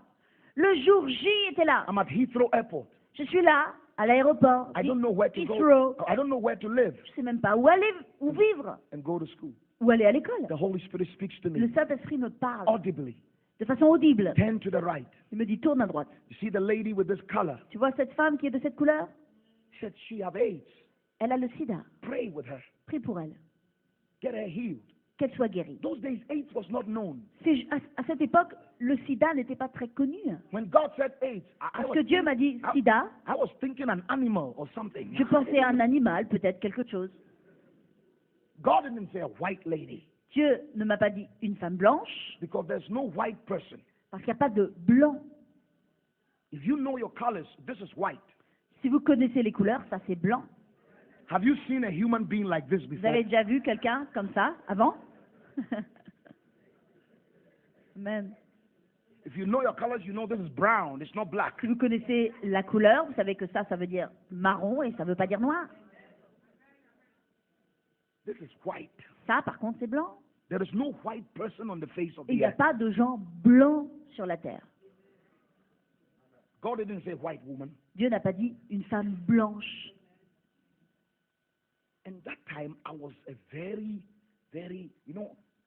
Le jour J était là. I'm at Heathrow Airport. Je suis là, à l'aéroport. I don't know where to Heathrow. go. I don't know where to live Je ne sais même pas où aller, où vivre, and go to school. où aller à l'école. The Holy Spirit speaks to Le me Saint-Esprit me parle audibly. de façon audible. Turn to the right. Il me dit tourne à droite. You see the lady with this color? Tu vois cette femme qui est de cette couleur? She said she have AIDS. Elle a le sida. Pray with her. Prie pour elle. Get her healed. Qu'elle soit guérie. Those days, AIDS was not known. À cette époque, le sida n'était pas très connu. When God said AIDS, Parce que Dieu m'a dit sida, I was thinking an animal or something. je pensais à un animal, peut-être quelque chose. God didn't say a white lady Dieu ne m'a pas dit une femme blanche, because there's no white person. parce qu'il n'y a pas de blanc. If you know your colors, this is white. Si vous connaissez les couleurs, ça c'est blanc. Have you seen a human being like this Vous before? avez déjà vu quelqu'un comme ça avant? Amen. If you know your colors, you know this is brown. It's not black. Si vous connaissez la couleur, vous savez que ça veut dire marron et ça ne veut pas dire noir. This is white. Ça, par contre, c'est blanc. There is no white person on the face of Et il the n'y a earth. pas de gens blancs sur la terre. God didn't say white woman. Dieu n'a pas dit une femme blanche. And that time I was a very,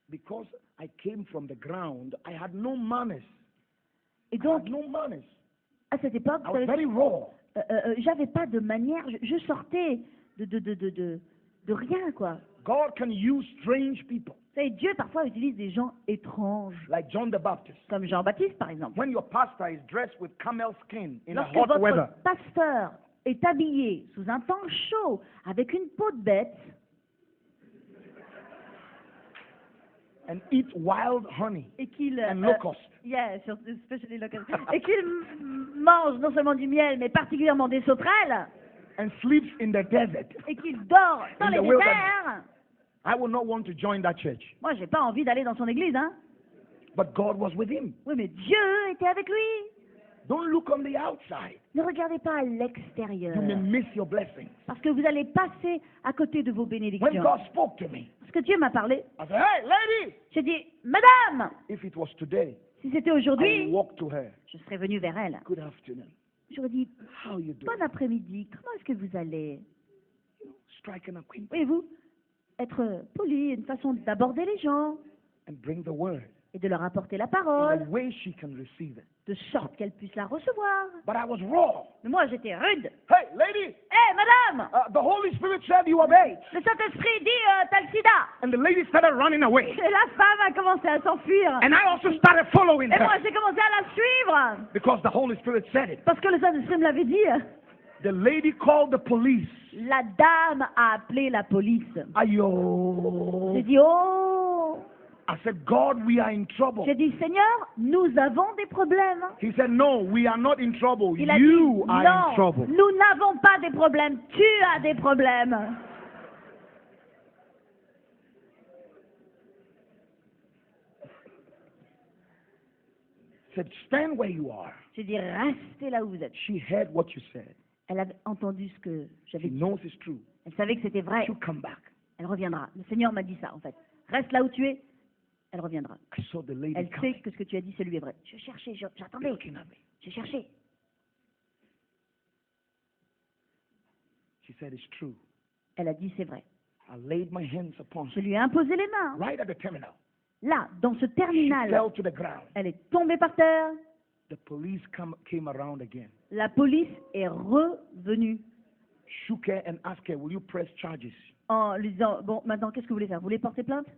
because I came from the ground, I had no manners. Et I donc, had no manners. à cette époque, I vous was savez, very raw. j'avais pas de manière, je sortais de rien, quoi. God can use strange people, Vous savez, Dieu parfois utilise des gens étranges, like John the Baptist. comme Jean-Baptiste, par exemple. When your pastor is dressed with camel skin in a Lorsque hot votre weather, pasteur est habillé sous un temps chaud, avec une peau de bête, and eat wild honey et qu'il and locust, especially locust, et qu'il mange non seulement du miel, mais particulièrement des sauterelles, and sleeps in the desert, et qu'il dort dans In les the wilderness. déserts, I would not want to join that church. moi, j'ai pas envie d'aller dans son église, hein. But God was with him. Oui, mais Dieu était avec lui. Don't look on the outside. Ne regardez pas à l'extérieur, You may miss your blessings. parce que vous allez passer à côté de vos When bénédictions. God spoke to me, Parce que Dieu m'a parlé, I said, hey, lady! j'ai dit, Madame, If it was today, si c'était I aujourd'hui, walked to her. je serais venue vers elle. Good afternoon. J'aurais dit, How you doing? bon après-midi, comment est-ce que vous allez? Strike an acquaintance Voyez-vous, être poli, une façon d'aborder les gens and bring the word et de leur apporter la in parole, a way she can receive it. de sorte qu'elles puissent la recevoir. But I was raw. Mais moi, j'étais rude. Hey, lady! Hé, madame, The Holy Spirit said you have AIDS. le Saint-Esprit dit, t'as le sida. And the lady started running away. Et la femme a commencé à s'enfuir. And I also started following Et moi, her j'ai commencé à la suivre. because the Holy Spirit said it. Parce que le Saint-Esprit me l'avait dit. The lady called the police. La dame a appelé la police. Ayo. J'ai dit, oh. I said, God, we are in trouble. J'ai dit, Seigneur, nous avons des problèmes. He said, no, we are not in trouble. Il a You dit, are in non, trouble. nous n'avons pas des problèmes. Tu as des problèmes. He said, stand where you are. J'ai dit, restez là où vous êtes. She heard what you said. Elle avait entendu ce que She j'avais dit. knows it's true. Elle savait que c'était vrai. She'll come back. elle reviendra. Le Seigneur m'a dit ça, en fait. Reste là où tu es, elle reviendra. I saw the lady Elle coming, sait que ce que tu as dit, c'est lui est vrai. Je cherchais, j'attendais, looking at me. je cherchais. She said, it's true. Elle a dit, c'est vrai. I laid my hands upon Je her, lui ai imposé les mains. right at the terminal. Là, dans ce She terminal, fell to the ground. elle est tombée par terre. The police came around again, La police est revenue shook her and asked her, will you press charges? en lui disant, bon, maintenant, qu'est-ce que vous voulez faire? Vous voulez porter plainte?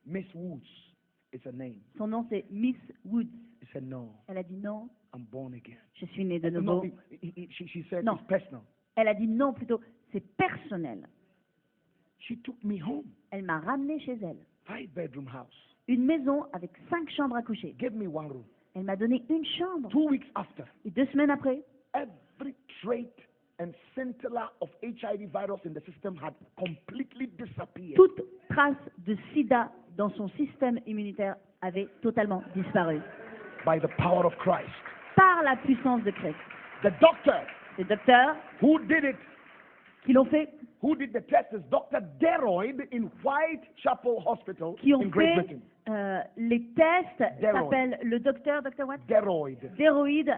Miss Woods is her name. Son nom, c'est Miss Woods. He said, no, Elle a dit non, I'm born again. je suis née de No, nouveau. she said, No. it's personal. Elle a dit non, plutôt, c'est personnel. She took me home, Elle m'a ramenée chez elle. 5-bedroom house. Une maison avec 5 chambres à coucher. Gave me one room. Elle m'a donné une chambre. 2 weeks after, Et 2 semaines après, every trait and scintilla of HIV virus in the system had completely disappeared. toute trace de sida dans son système immunitaire avait totalement disparu. By the power of Christ. Par la puissance de Christ. The doctor Les docteurs who did it, qui l'ont fait, who did the test is Dr. Deroyd in Whitechapel Hospital qui ont in Great fait Britain. les tests, Deroyd. s'appelle le docteur what? Deroyd, Déroïde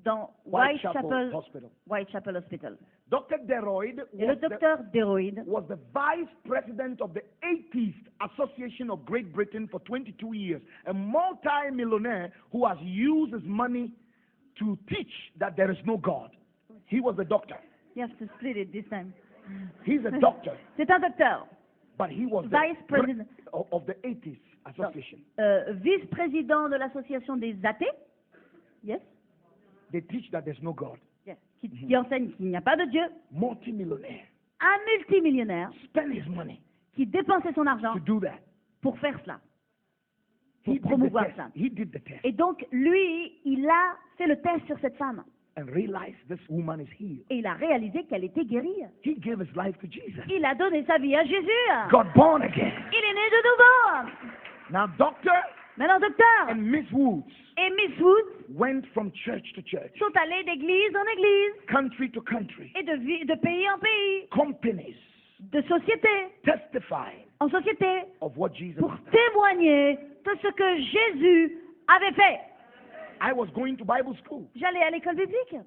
dans Whitechapel Hospital. Whitechapel Hospital. Dr. Deroyd Et le docteur Déroïde was the vice president of the 80th Association of Great Britain for 22 years, a multi-millionaire who has used his money to teach that there is no God. He was the doctor. you have to split it this time. He's a doctor, C'est un docteur, but he was Vice president. of the 80th Association. vice-président de l'association des athées, yes, They teach that there's no God. yes. Qui enseigne qu'il n'y a pas de Dieu, Multi-millionaire. un multimillionnaire Spend his money qui dépensait son argent to do that. pour faire cela, He pour did the promouvoir test. ça. He did the test Et donc, lui, il a fait le test sur cette femme. and realized this woman is healed. Et il a réalisé qu'elle était guérie. He gave his life to Jesus. Il a donné sa vie à Jésus. Got born again. Il est né de nouveau. Now, doctor Maintenant, docteur and Miss Woods et Miss Woods went from church to church, sont allés d'église en église country to country, et de pays en pays, companies de société testifying en société, of what Jesus pour has done. témoigner de ce que Jésus avait fait. I was going to Bible school J'allais à l'école biblique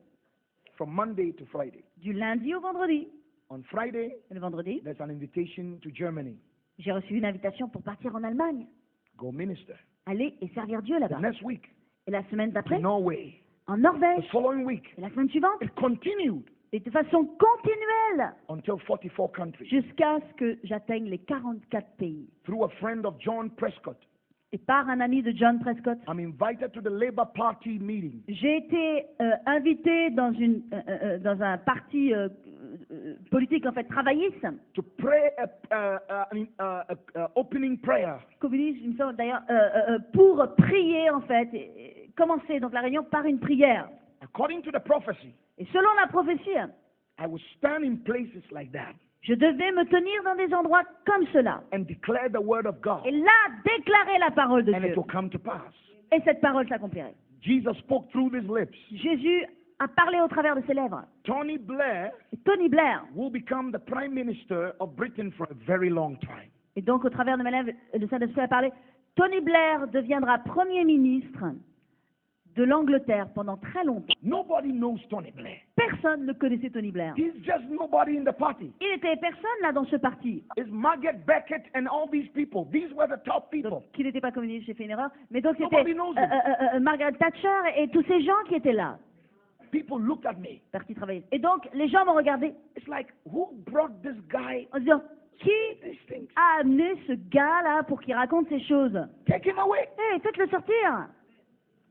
from Monday to Friday. du lundi au vendredi. On Friday, Et le vendredi, there's an invitation to Germany. j'ai reçu une invitation pour partir en Allemagne, Go minister. aller et servir Dieu The là-bas. next week, Et la semaine to d'après, Norway. en The Norvège. following week, Et la semaine suivante, it continued et de façon continuelle, until 44 countries. jusqu'à ce que j'atteigne les 44 pays. Through a friend of John Prescott, Et par un ami de John Prescott, I'm invited to the Labour Party meeting. j'ai été invité dans un parti politique, en fait, travailliste, To pray opening prayer communiste, il me semble d'ailleurs, pour prier, en fait, et commencer donc la réunion par une prière. according to the prophecy. Et selon la prophétie, I would stand in places like that je devais me tenir dans des endroits comme cela. and declare the word of God, Et là, déclarer la parole de and it Dieu. will come to pass. Et cette parole s'accomplirait. Jesus spoke through these lips. Jésus a parlé au travers de ses lèvres. Tony Blair Et Tony Blair, will become the prime minister of Britain for a very long time. et donc au travers de mes lèvres, le Saint-Esprit a parlé, Tony Blair deviendra Premier ministre de l'Angleterre pendant très longtemps. Nobody knows Tony Blair. Personne ne connaissait Tony Blair. He's just nobody in the party. Il n'était personne là dans ce parti. It's Margaret Beckett and all these people. These were the top people. Donc, qui n'était pas communiste, j'ai fait une erreur. Mais donc Nobody c'était knows him. Margaret Thatcher et tous ces gens qui étaient là, People looked at me. parti travailler. Et donc les gens m'ont regardé It's like, who brought this guy en se disant, qui these things? a amené ce gars-là pour qu'il raconte ces choses? Take him away. Hé, faites-le sortir.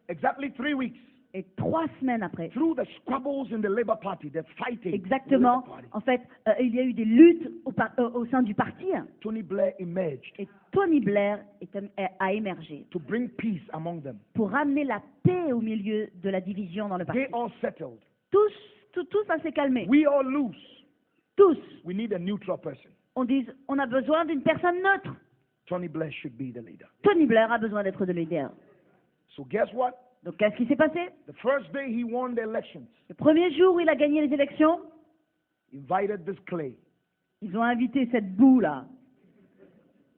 Exactly 3 weeks. Et 3 semaines après, Through the squabbles in the Labour Party, the fighting. exactement, in the Labour Party, en fait, il y a eu des luttes au sein du parti. Tony Blair emerged Et Tony Blair a émergé to bring peace among them. pour ramener la paix au milieu de la division dans le parti. They all settled. Tout ça s'est calmé. We all lose. Tous, We need a neutral person. on dit, on a besoin d'une personne neutre. Tony Blair should be the leader. Tony Blair a besoin d'être le leader. So guess what? Donc, qu'est-ce qui s'est passé? The first day he won the elections, Le premier jour où il a gagné les élections, invited this clay. Ils ont invité cette boue-là,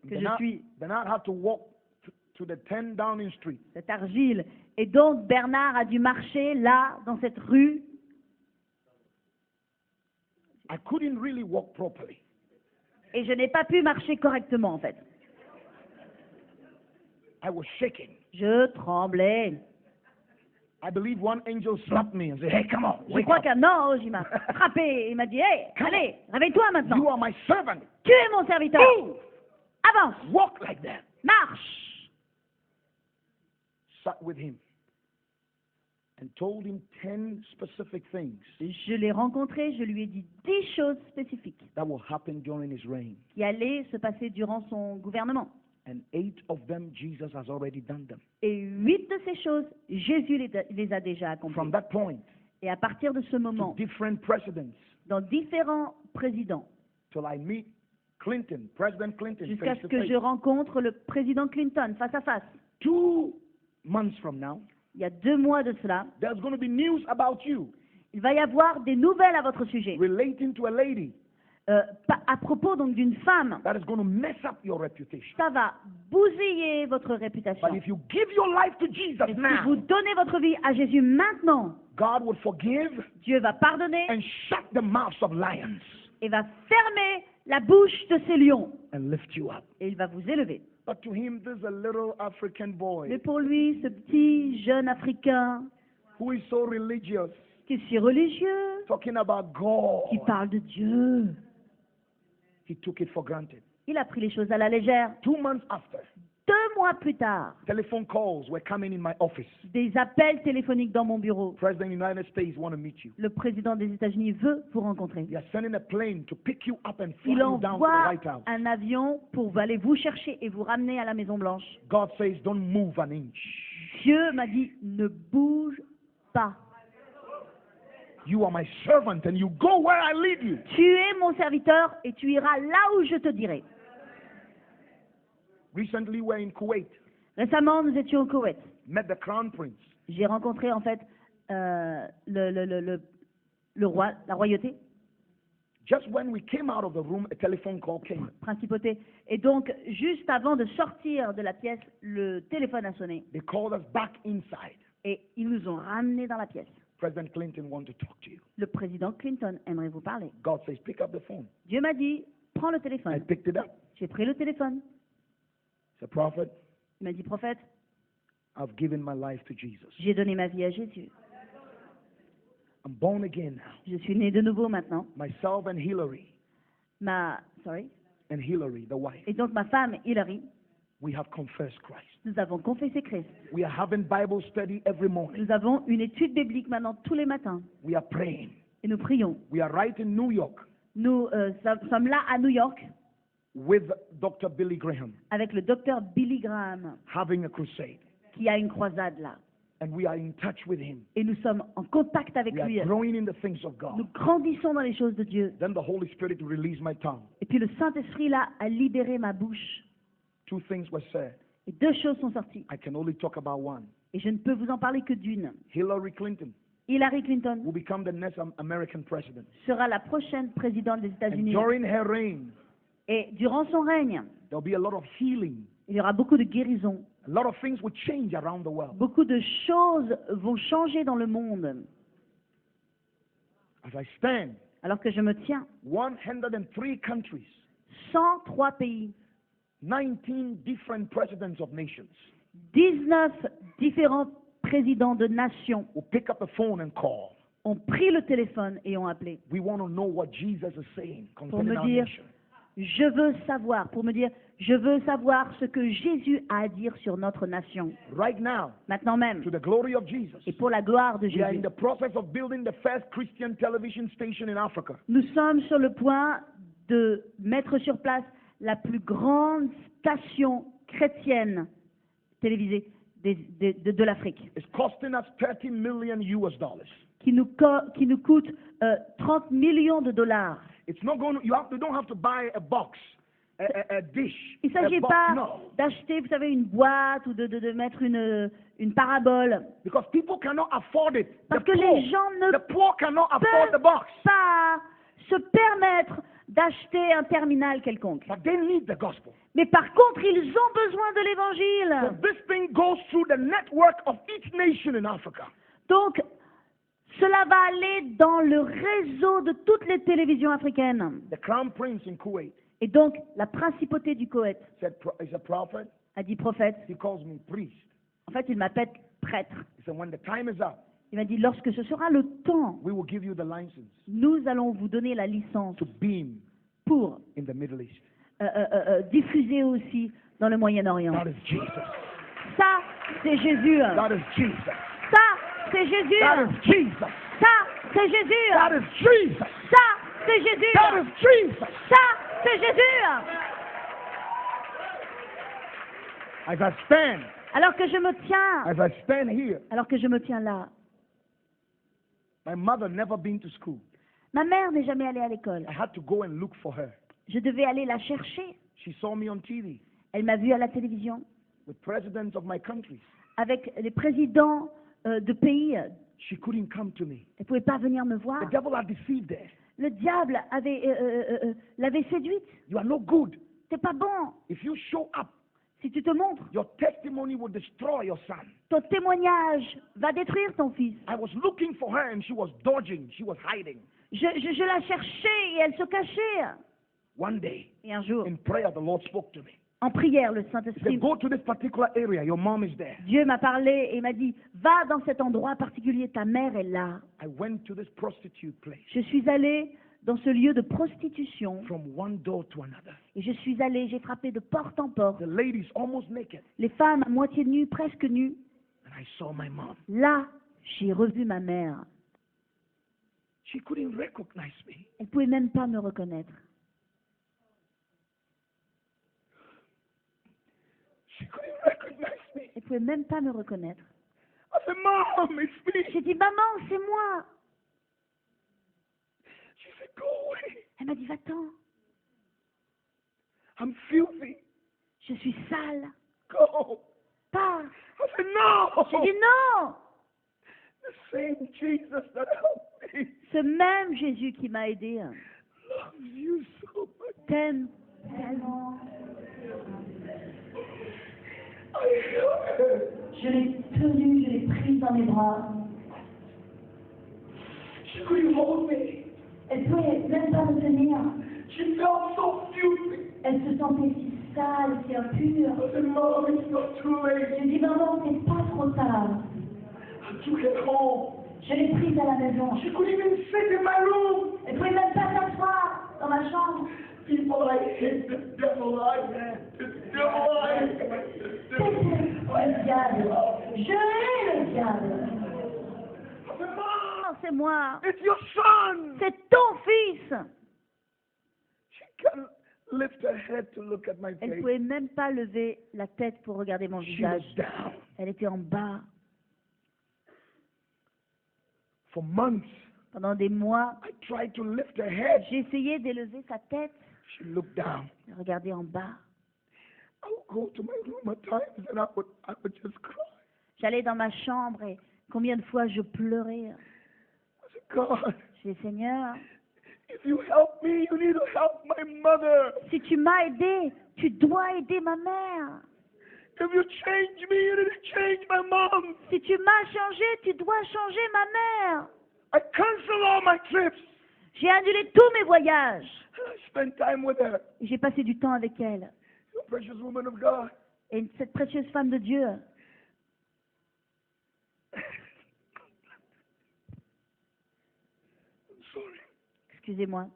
que je Bernard, suis, Bernard had to walk to the 10 Downing Street. cette argile. Et donc Bernard a dû marcher là, dans cette rue. I couldn't really walk properly. Et je n'ai pas pu marcher correctement, en fait. I was shaking. Je tremblais. I believe one angel slapped me and said, "Hey, come on, Je wake crois up. qu'un ange, il m'a frappé. Il m'a dit, hey, allez, réveille-toi You maintenant. are my servant. Tu es mon serviteur. Move. Avance, Walk like that." marche. Sat with him and told him 10 specific things Je l'ai rencontré, je lui ai dit 10 choses spécifiques that will happen during his reign. qui allaient se passer durant son gouvernement. And 8 of them, Jesus has already done them. Et 8 de ces choses, Jésus les a déjà accomplies. From that point, Et à partir de ce to moment, different presidents, dans différents présidents, till I meet Clinton, President Clinton, jusqu'à face ce to que face. je rencontre le président Clinton face à face. 2 months from now, Il y a 2 mois de cela, there's going to be news about you il va y avoir des nouvelles à votre sujet. relating to a lady À propos donc d'une femme, that is going to mess up your reputation. ça va bousiller votre réputation. But if you give your life to Jesus Et si now, vous donnez votre vie à Jésus maintenant, God will forgive Dieu va pardonner and shut the mouths of lions et va fermer la bouche de ces lions. and lift you up. Et il va vous élever. But to him, there's a little African Mais boy pour lui, ce petit jeune Africain who is so religious, qui est si religieux, talking about God. qui parle de Dieu, He took it for granted. il a pris les choses à la légère. 2 months after, 2 mois plus tard, telephone calls were coming in my office. des appels téléphoniques dans mon bureau. President of the United States want to meet you. Le président des États-Unis veut vous rencontrer. They are sending a plane to pick you up and fly Il you down to the envoie White House. un avion pour aller vous chercher et vous ramener à la Maison Blanche. God says, don't move an inch. Dieu m'a dit, ne bouge pas. You are my servant and you go where I lead you. Tu es mon serviteur et tu iras là où je te dirai. Recently, we're in Kuwait. Récemment, nous étions au Koweït. Met the crown prince. J'ai rencontré en fait le roi, la royauté, Just when we came out of the room, a telephone call came. principauté. Et donc, juste avant de sortir de la pièce, le téléphone a sonné They called us back inside. et ils nous ont ramenés dans la pièce. President Clinton wants to talk to you. Le président Clinton aimerait vous parler. God says, pick up the phone. Dieu m'a dit, prends le I téléphone. picked it up. J'ai pris le téléphone. It's a prophet. Il m'a dit, prophète, I've given my life to Jesus. j'ai donné ma vie à Jésus. I'm born again now. Je suis né de nouveau maintenant. Myself and Hillary, and Hillary, the wife, Et donc ma femme, Hilary, we have confessed Christ. nous avons confessé Christ. We are having Bible study every morning. Nous avons une étude biblique maintenant tous les matins. We are praying. Et nous prions. We are right in New York Nous sommes là à New York with Dr. Billy Graham avec le docteur Billy Graham having a crusade. qui a une croisade là. And we are in touch with him. Et nous sommes en contact avec We lui. are growing in the things of Nous God. grandissons dans les choses de Dieu. Then the Holy Spirit released my tongue. Et puis le Saint-Esprit là a libéré ma bouche. 2 things were said. Et 2 choses sont sorties. I can only talk about one. Et je ne peux vous en parler que d'une. Hillary Clinton Hillary Clinton will become the next American president. sera la prochaine présidente des And États-Unis. during her reign, Et durant son règne, there'll be a lot of healing. il y aura beaucoup de guérisons. A lot of things will change around the world. Beaucoup de choses vont changer dans le monde. As I stand, Alors que je me tiens, 103 countries, 103 pays, 19 different presidents of nations 19 différents présidents de nations will pick up the phone and call. ont pris le téléphone et ont appelé We want to know what Jesus is saying pour concerning me our dire, nation. je veux savoir, pour me dire, je veux savoir ce que Jésus a à dire sur notre nation, Right now, maintenant même, to the glory of Jesus, et pour la gloire de we are Jésus. in the process of building the first Christian television station in Africa. Nous sommes sur le point de mettre sur place la plus grande station chrétienne télévisée de l'Afrique, It's costing us 30 million US dollars. qui nous coûte 30 millions de dollars. It's not going to, you don't have to buy a box, a dish. Il ne a s'agit box, pas no. d'acheter, vous savez, une boîte ou de mettre une parabole. Because people cannot afford it. Parce que les gens ne the poor cannot afford peuvent the box. pas se permettre d'acheter un terminal quelconque. But they need the gospel. Mais par contre, ils ont besoin de So l'évangile. this thing goes through the network of each nation in Africa. Donc, cela va aller dans le réseau de toutes les télévisions africaines. The crown prince in Kuwait Et donc, la principauté du Koweït said, he's a prophet. a dit prophète. He calls me priest. En fait, il m'appelle prêtre. He said, when the time is up, Il m'a dit, lorsque ce sera le temps, we will give you the license nous allons vous donner la licence to beam pour in the Middle East. diffuser aussi dans le Moyen-Orient. That is Jesus. Ça, c'est Jésus. That is Jesus. Ça, c'est Jésus. That is Jesus. Ça, c'est Jésus. That is Jesus. Ça, c'est Jésus. That is Jesus. Ça, c'est Jésus. As I stand, Alors que je me tiens, as I stand here, alors que je me tiens là, my mother never been to school. ma mère n'est jamais allée à l'école. I had to go and look for her. Je devais aller la chercher. She saw me on TV Elle m'a vue à la télévision with presidents of my countries. avec les présidents de pays. She couldn't come to me. Elle ne pouvait pas venir me voir. The devil had deceived her. Le diable l'avait séduite. You are no good. T'es pas bon. If you show up, Si tu te montres, your testimony will destroy your son. ton témoignage va détruire ton fils. I was looking for her and she was dodging. She was hiding. Je la cherchais et elle se cachait. One day, Et un jour, in prayer, the Lord spoke to me. en prière, le He Saint-Esprit, said, go to this particular area. Your mom is there. Dieu m'a parlé et m'a dit, va dans cet endroit particulier, ta mère est là. I went to this prostitute place. Je suis allée dans ce lieu de prostitution From one door to another. et je suis allée, j'ai frappé de porte en porte. The ladies almost naked. Les femmes à moitié nues, presque nues. And I saw my mom. Là, j'ai revu ma mère. She couldn't recognize me. Elle ne pouvait même pas me reconnaître. She couldn't recognize me. Elle ne pouvait même pas me reconnaître. I said, Mom, it's me. J'ai dit, maman, c'est moi. She said, go away. Elle m'a dit, va-t'en. I'm filthy. Je suis sale. Go. Pars. I said, no. J'ai dit, non. The same Jesus that helped me Ce même Jésus qui m'a aidé loves you so much. t'aime tellement. I held her. Je l'ai tenue, je l'ai prise dans mes bras. She couldn't hold me. Elle ne pouvait même pas me tenir. She felt so filthy. Elle se sentait si sale, si impure. I said, Mom, it's not too late. J'ai dit, maman, c'est pas trop tard. I took her home. Je l'ai prise à la maison. She couldn't even sit in my room. Elle ne pouvait même pas s'asseoir dans ma chambre. People, I hate the devil. I hate the devil. I hate the devil. Le diable. Je hais le diable. I said, Mom, Non, c'est moi. it's your son. C'est ton fils. She can't lift her head to look at my Elle ne face. pouvait même pas lever la tête pour regarder mon She visage. was down. Elle était en bas. For months, Pendant des mois, I tried to lift her head. j'ai essayé d'élever sa tête. She looked down. Elle regardait en bas. I would go to my room at times and I would just cry. J'allais dans ma chambre et combien de fois je pleurais. I said, God, Je dis, Seigneur, if you help me, you need to help my mother. si tu m'as aidé, tu dois aider ma mère. If you change me, you need to change my mom. Si tu m'as changé, tu dois changer ma mère. I cancel all my trips. J'ai annulé tous mes voyages. And I spent time with her. Et j'ai passé du temps avec elle. You precious woman of God. Et cette précieuse femme de Dieu. I'm sorry. Excusez-moi.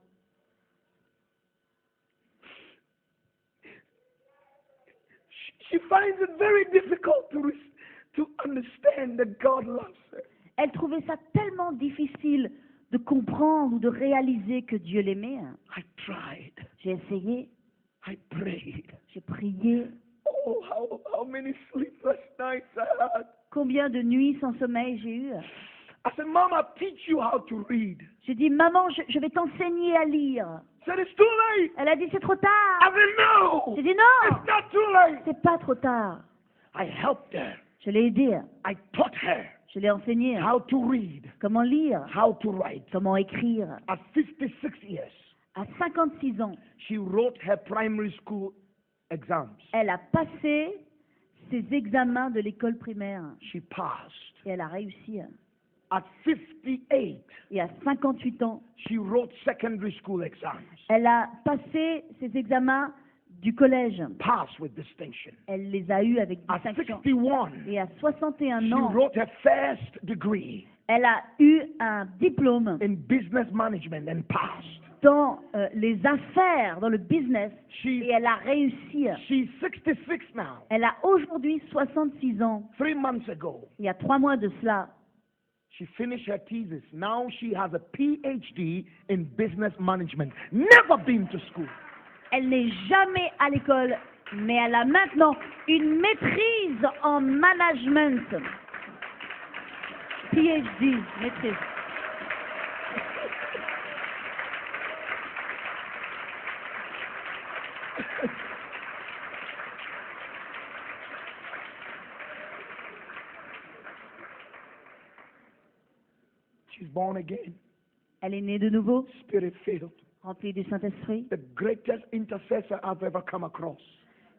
She finds it very difficult to understand that God loves her. Elle trouvait ça tellement difficile de comprendre ou de réaliser que Dieu l'aimait. I tried. J'ai essayé, I prayed. j'ai prié. Oh, how many sleepless nights I had. Combien de nuits sans sommeil j'ai eu. I said, Mom, I'll teach you how to read. J'ai dit, maman, je vais t'enseigner à lire. She said, it's too late. Elle a dit, c'est trop I tard. said, no. J'ai dit, non, It's not too late. c'est pas trop tard. I helped her. Je l'ai aidée. I taught her Je l'ai enseignée. how to read, Comment lire, how to write. comment écrire. At 56 years, À 56 ans, she wrote her primary school exams. elle a passé ses examens de l'école primaire She passed. et elle a réussi. At 58, Et à 58 ans, she wrote secondary school exams. elle a passé ses examens du collège. Passed with distinction. Elle les a eus avec At distinction. 61, Et à 61 she ans, wrote her first degree elle a eu un diplôme in business management and passed. dans les affaires, dans le business, et She's, elle a réussi. she's 66 now. Elle a aujourd'hui 66 ans. 3 months ago, Il y a 3 mois de cela, she finished her thesis. Now she has a PhD in business management. Never been to school. elle n'est jamais à l'école, mais elle a maintenant une maîtrise en management. PhD, maîtrise. She's born again, Elle est née de nouveau, spirit filled. remplie du Saint-Esprit. The greatest intercessor I've ever come across.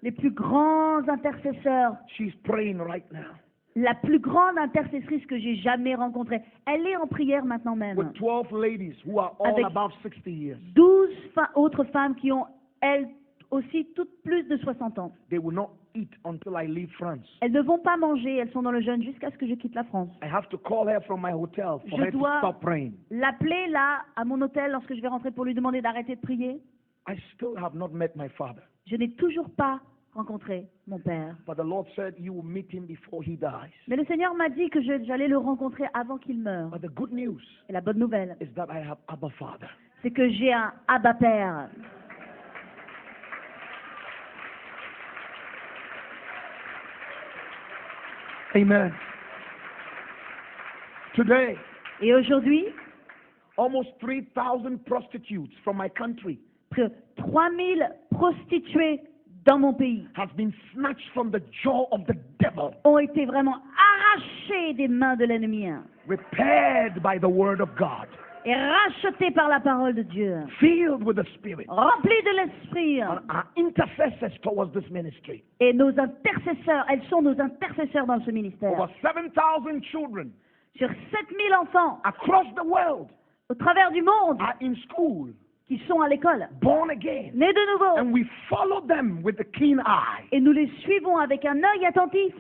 Les plus grands intercesseurs, She's praying right now la plus grande intercessrice que j'ai jamais rencontrée. Elle est en prière maintenant même. with 12 ladies who are all Avec above 60 years. 12 autres femmes qui ont, elles aussi, toutes plus de 60 ans. They will not eat until I leave France. Elles ne vont pas manger, elles sont dans le jeûne jusqu'à ce que je quitte la France. I have to call her from my hotel for Je her to dois stop praying. l'appeler là, à mon hôtel, lorsque je vais rentrer pour lui demander d'arrêter de prier. I still have not met my father. Je n'ai toujours pas rencontré mon père. But the Lord said you will meet him before he dies. Mais le Seigneur m'a dit que j'allais le rencontrer avant qu'il meure. But the good news Et la bonne nouvelle, is that I have Abba Father. c'est que j'ai un Abba Père. Amen. Today, Et aujourd'hui, almost 3,000 prostitutes from my country près de 3000 prostituées dans mon pays has been snatched from the jaw of the devil, ont été vraiment arrachées des mains de l'ennemi repaired by the word of God, et rachetées par la parole de Dieu, filled with the Spirit. remplies de l'Esprit. And our intercessors towards this ministry. Et nos intercesseurs, elles sont nos intercesseurs dans ce ministère. Over 7,000 children Sur 7000 enfants across the world au travers du monde are in school, qui sont à l'école, born again. nés de nouveau. And we follow them with a keen eye. Et nous les suivons avec un œil attentif.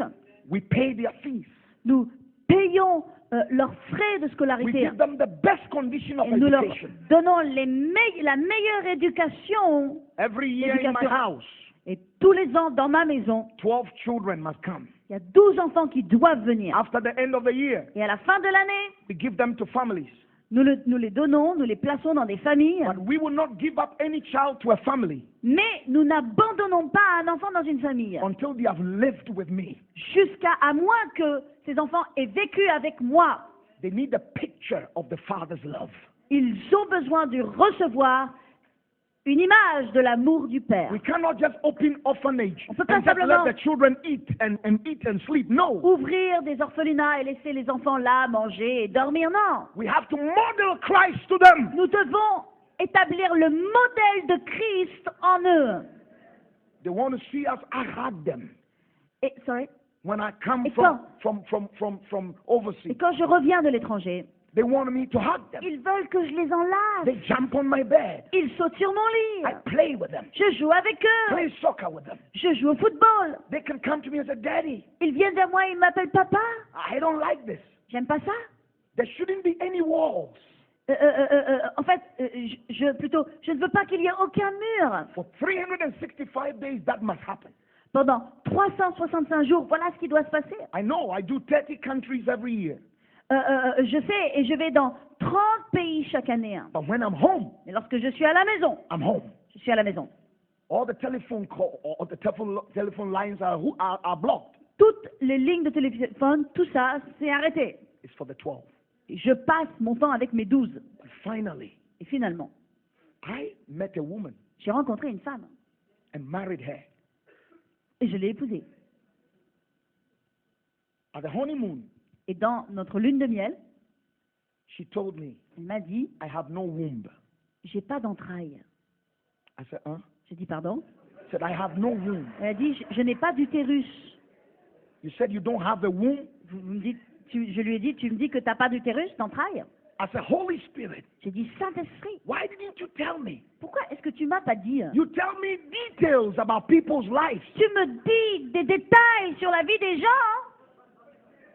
We pay their fees. Nous payons leurs frais de We scolarité. give them the best condition of Et nous leur education. donnons la meilleure éducation. Every year in my Éducation. house, Et tous les ans, dans ma maison, 12 children must come. il y a 12 enfants qui doivent venir. After the end of the year, Et à la fin de l'année, we give them to families. nous les donnons, nous les plaçons dans des familles. But we will not give up any child to a family Mais nous n'abandonnons pas un enfant dans une famille. until they have lived with me. À moins que ces enfants aient vécu avec moi. They need a picture of the Father's love. Ils ont besoin de recevoir une image de l'amour du Père. We cannot just open orphanage On peut and pas just let simplement the children eat and sleep. No. Ouvrir des orphelinats et laisser les enfants là manger et dormir. Non. We have to model Christ to them. Nous devons établir le modèle de Christ en eux. They want to see us. I hug them. Et, sorry. When I come Et from Et overseas, quand je reviens de l'étranger, they want me to hug them. ils veulent que je les enlace. They jump on my bed. Ils sautent sur mon I lit. play with them. Je joue avec eux. Play soccer with them. Je joue au football. They can come to me and say, Daddy, Ils viennent vers moi et ils m'appellent papa. I don't like this. J'aime pas ça. There shouldn't be any walls. En fait, je ne veux pas qu'il y ait aucun mur. For 365 days, that must happen. Pendant 365 jours, voilà ce qui doit se passer. I know. I do 30 countries every year. Je sais, et je vais dans 30 pays chaque année. But when I'm home, Mais lorsque je suis à la maison, I'm home. je suis à la maison. All the telephone call or the telephone lines are blocked. Toutes les lignes de téléphone, tout ça, c'est arrêté. It's for the 12. Et je passe mon temps avec mes 12. But finally, Et finalement, I met a woman j'ai rencontré une femme and married her. et je l'ai épousée. At the honeymoon, Et dans notre lune de miel, she told me, elle m'a dit, I have no womb. j'ai pas d'entrailles. I said, huh? J'ai dit, pardon? She said, I have no womb. Elle a dit, je n'ai pas d'utérus. You said you don't have a womb? Vous me dites, je lui ai dit, tu me dis que tu n'as pas d'utérus, d'entrailles? I said, Holy Spirit, J'ai dit, Saint-Esprit, why didn't you tell me? pourquoi est-ce que tu m'as pas dit? You tell me details about people's lives. Tu me dis des détails sur la vie des gens.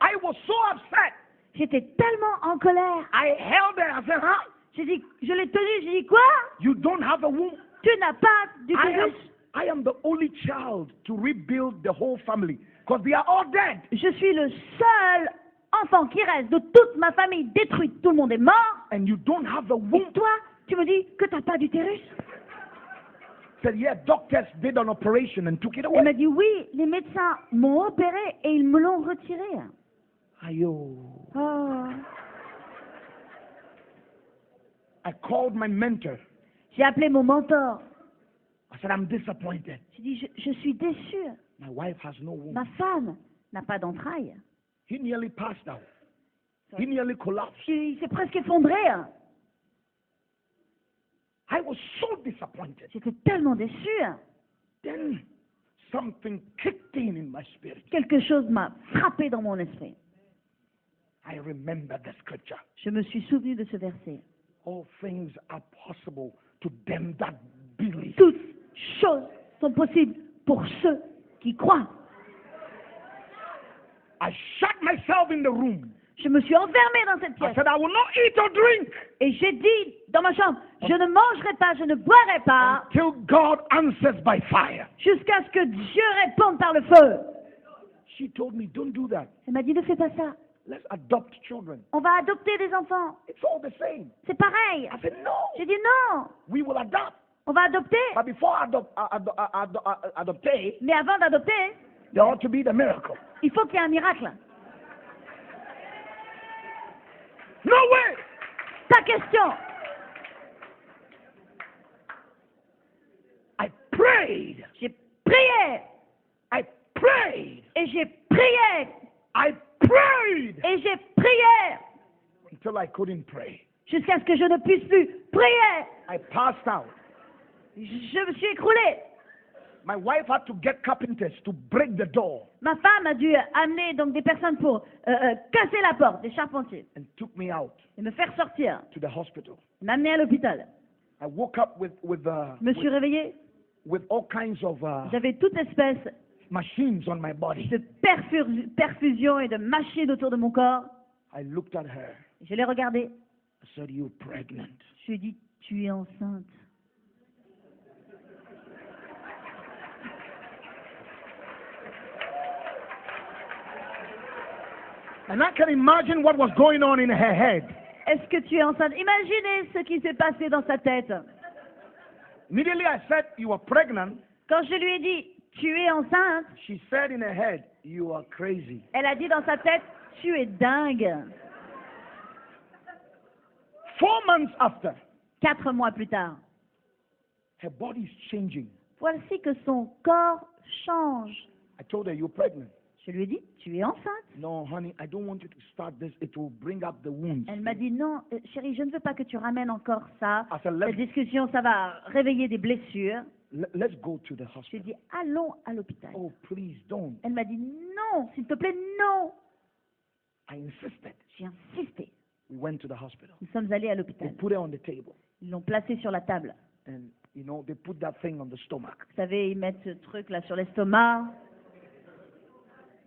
I was so upset. J'étais tellement en colère. I held her. I said, huh? J'ai dit, je l'ai tenu, j'ai dit, quoi? You don't have a womb? Tu n'as pas d'utérus? I am the only child to rebuild the whole family because they are all dead. Je suis le seul enfant qui reste de toute ma famille détruite. Tout le monde est mort. And you don't have a Et womb? toi, tu me dis que tu n'as pas d'utérus? Said, yeah, doctors did an operation and took it Elle m'a away. dit, oui, les médecins m'ont opéré et ils me l'ont retiré. Ayo. Oh. I called my mentor. J'ai appelé mon mentor. I said, I'm disappointed. J'ai dit, je suis déçue. My wife has no womb. Ma femme n'a pas d'entrailles. He nearly passed out. He nearly collapsed. Il s'est presque effondré. I was so disappointed. J'étais tellement déçue. Then something kicked in my spirit. Quelque chose m'a frappé dans mon esprit. I remember the scripture. Je me suis souvenu de ce verset. All things are possible to them that believe. Toutes choses sont possibles pour ceux qui croient. I shut myself in the room. Je me suis enfermée dans cette I pièce. said, I will not eat or drink Et j'ai dit dans ma chambre, je ne mangerai pas, je ne boirai pas, till God answers by fire. jusqu'à ce que Dieu réponde par le feu. She told me, don't do that. Elle m'a dit, ne fais pas ça. Let's adopt children. On va adopter des enfants. It's all the same. C'est pareil. I said, no, J'ai dit non, we will adopt. on va adopter. But before adopting, Mais avant d'adopter, there ought to be the miracle. il faut qu'il y ait un miracle. No way! Pas question. I prayed. J'ai prié I prayed. et j'ai prié I prayed et j'ai prié until I couldn't pray. jusqu'à ce que je ne puisse plus prier. I passed out. Je me suis écroulée. My wife had to get carpenters to break the door Ma femme a dû amener donc des personnes pour casser la porte, des charpentiers, and took me out et me faire sortir, to the hospital. m'amener à l'hôpital. I woke up with Je me suis réveillée, with all kinds of j'avais toute espèce machines on my body. de perfusion et de machines autour de mon corps. I looked at her. Je l'ai regardée. I said, "You're pregnant." Je lui ai dit, tu es enceinte. And I can imagine what was going on in her head. Est-ce que tu es enceinte? Imaginez ce qui s'est passé dans sa tête. Immediately I said, "You are pregnant." Quand je lui ai dit, tu es enceinte, She said in her head, "You are crazy." elle a dit dans sa tête, tu es dingue. 4 months after, 4 mois plus tard, her body is changing. voici que son corps change. I told her, "You're pregnant." Je lui ai dit, tu es enceinte. No, honey, I don't want you to start this. It will bring up the wounds. Elle m'a dit, non, chérie, je ne veux pas que tu ramènes encore ça. I said, Cette discussion, ça va réveiller des blessures. let's go to the Je lui ai hospital. dit, allons à l'hôpital. Oh, please don't. Elle m'a dit, non, s'il te plaît, non. I insisted. J'ai insisté. We went to the hospital. Nous sommes allés à They l'hôpital. put her on the table. Ils l'ont placée sur la table. And, you know, they put that thing on the stomach. Vous savez, ils mettent ce truc là sur l'estomac,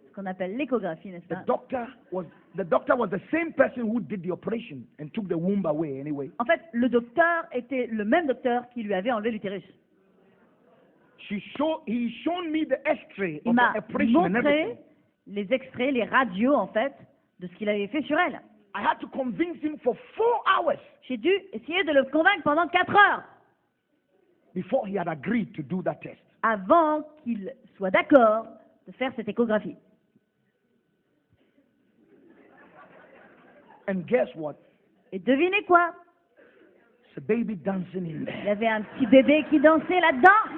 ce qu'on appelle l'échographie, n'est-ce The pas? doctor was the same person who did the operation and took the womb away anyway. En fait, le docteur était le même docteur qui lui avait enlevé l'utérus. He shown me the X-ray Il of m'a the operation and montré everything. les extraits, les radios en fait, de ce qu'il avait fait sur elle. I had to convince him for 4 hours J'ai dû essayer de le convaincre pendant 4 heures before he had agreed to do that test. avant qu'il soit d'accord de faire cette échographie. And guess what? Et devinez quoi? It's a baby dancing in Il y there. avait un petit bébé qui dansait là-dedans.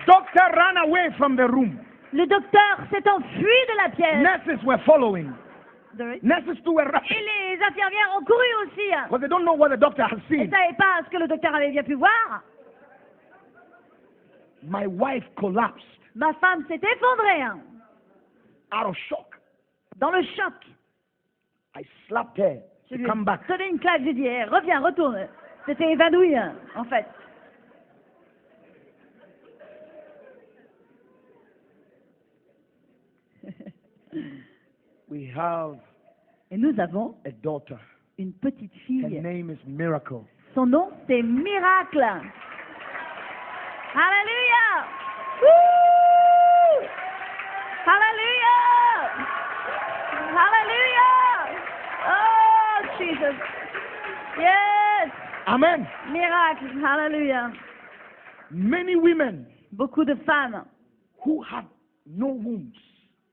Doctor ran away from the room. Le docteur s'est enfui de la pièce. Nurses were following. Doris. Nurses too were Et rushing les infirmières ont couru aussi. because they don't know what the doctor has Elles ne seen. savaient pas ce que le docteur avait bien pu voir. My wife collapsed Ma femme s'est effondrée hein, out of shock. dans le choc. I slapped her Je to lui ai come back. donné une claque, j'ai dit, eh, reviens, retourne. C'était évanoui, hein, en fait. We have Et nous avons a daughter. une petite Her fille. name is Miracle. Son nom, c'est Miracle. Alléluia. Wouh! Alléluia. Alléluia. Oh, Jesus. Yes. Amen. Miracle. Alléluia. Many women Beaucoup de femmes who had no wombs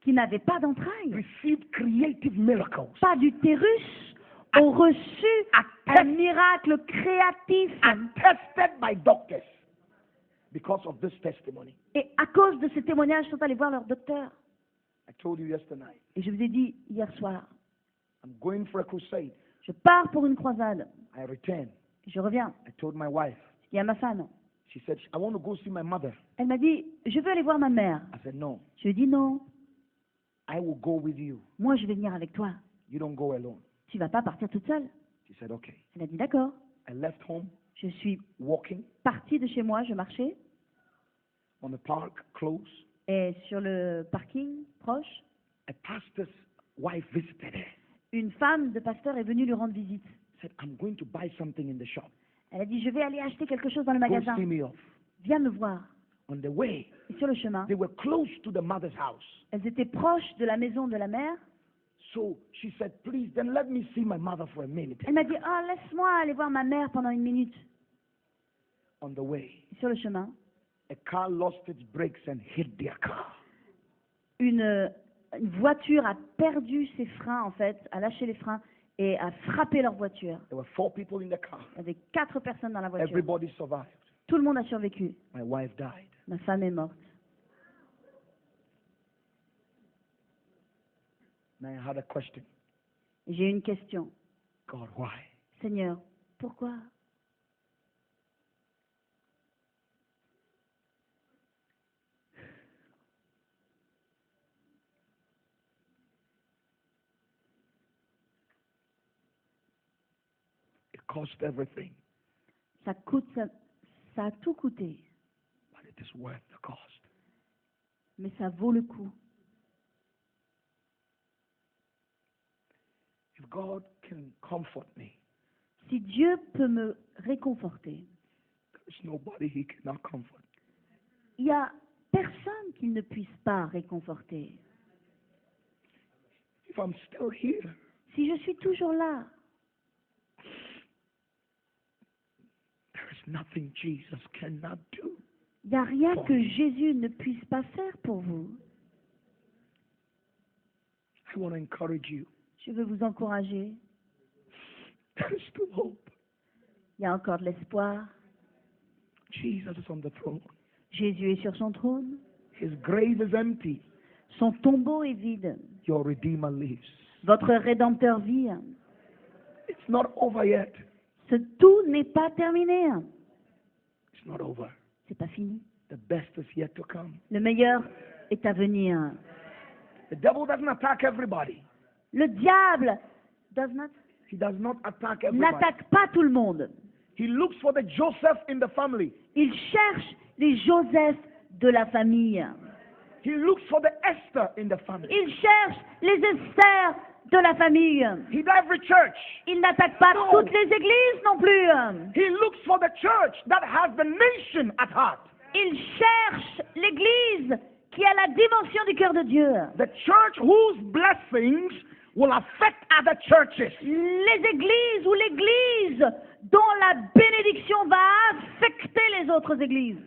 qui n'avaient pas d'entrailles, received creative miracles, pas d'utérus, ont reçu un miracle créatif. attested by doctors because of this testimony. Et à cause de ces témoignages, ils sont allés voir leur docteur. I told you yesterday, Et je vous ai dit hier soir, I'm going for a crusade. je pars pour une croisade. I return. Je reviens. I told my wife. Je dis à ma femme. She said, I want to go see my mother. Elle m'a dit, je veux aller voir ma mère. I said, no, Je lui ai dit non, I will go with you. moi je vais venir avec toi. You don't go alone. Tu vas pas partir toute seule. She said, okay. Elle a dit d'accord. I left home Je suis walking partie de chez moi, je marchais. on the park close. Et sur le parking proche, A pastor's wife visited her. une femme de pasteur est venue lui rendre visite. Said, I'm going to buy something in the shop. Elle a dit, je vais aller acheter quelque chose dans le Go magasin. see me off. Viens me voir. On the way, Et sur le chemin, they were close to the mother's house. elles étaient proches de la maison de la mère. So she said, please, then let me see my mother for a minute. Elle m'a dit, oh, laisse-moi aller voir ma mère pendant 1 minute. On the way, Et sur le chemin, a car lost its brakes and hit their car. une voiture a perdu ses freins, en fait, a lâché les freins et a frappé leur voiture. There were 4 people in the car. Il y avait 4 personnes dans la voiture. Everybody survived. Tout le monde a survécu. My wife died. Ma femme est morte. And I had a question. Et j'ai une question. God, why? Seigneur, pourquoi? It cost everything, Ça a tout coûté, but it is worth the cost. mais ça vaut le coup. If God can comfort me, Si Dieu peut me réconforter, there's nobody He cannot comfort. il n'y a personne qu'il ne puisse pas réconforter. If I'm still here, Si je suis toujours là, there is nothing Jesus cannot do. il n'y a rien que Jésus ne puisse pas faire pour vous. I want to encourage you. Je veux vous encourager. There is still hope. Il y a encore de l'espoir. Jesus is on the throne. Jésus est sur son trône. His grave is empty. Son tombeau est vide. Your Redeemer lives. Votre Rédempteur vit. It's not over yet. Ce tout n'est pas terminé. It's not over. C'est pas fini. The best is yet to come. Le meilleur est à venir. The devil doesn't attack everybody. Le diable He does not attack everybody. n'attaque pas tout le monde. He looks for the Joseph in the family. Il cherche les Joseph de la famille. He looks for the Esther in the family. Il cherche les Esther de la famille. He every church. Il n'attaque pas No. toutes les églises non plus. He looks for the church that has the nation at heart. Il cherche l'église qui a la dimension du cœur de Dieu. The church whose blessings will affect other churches. Les églises ou l'église dont la bénédiction va affecter les autres églises.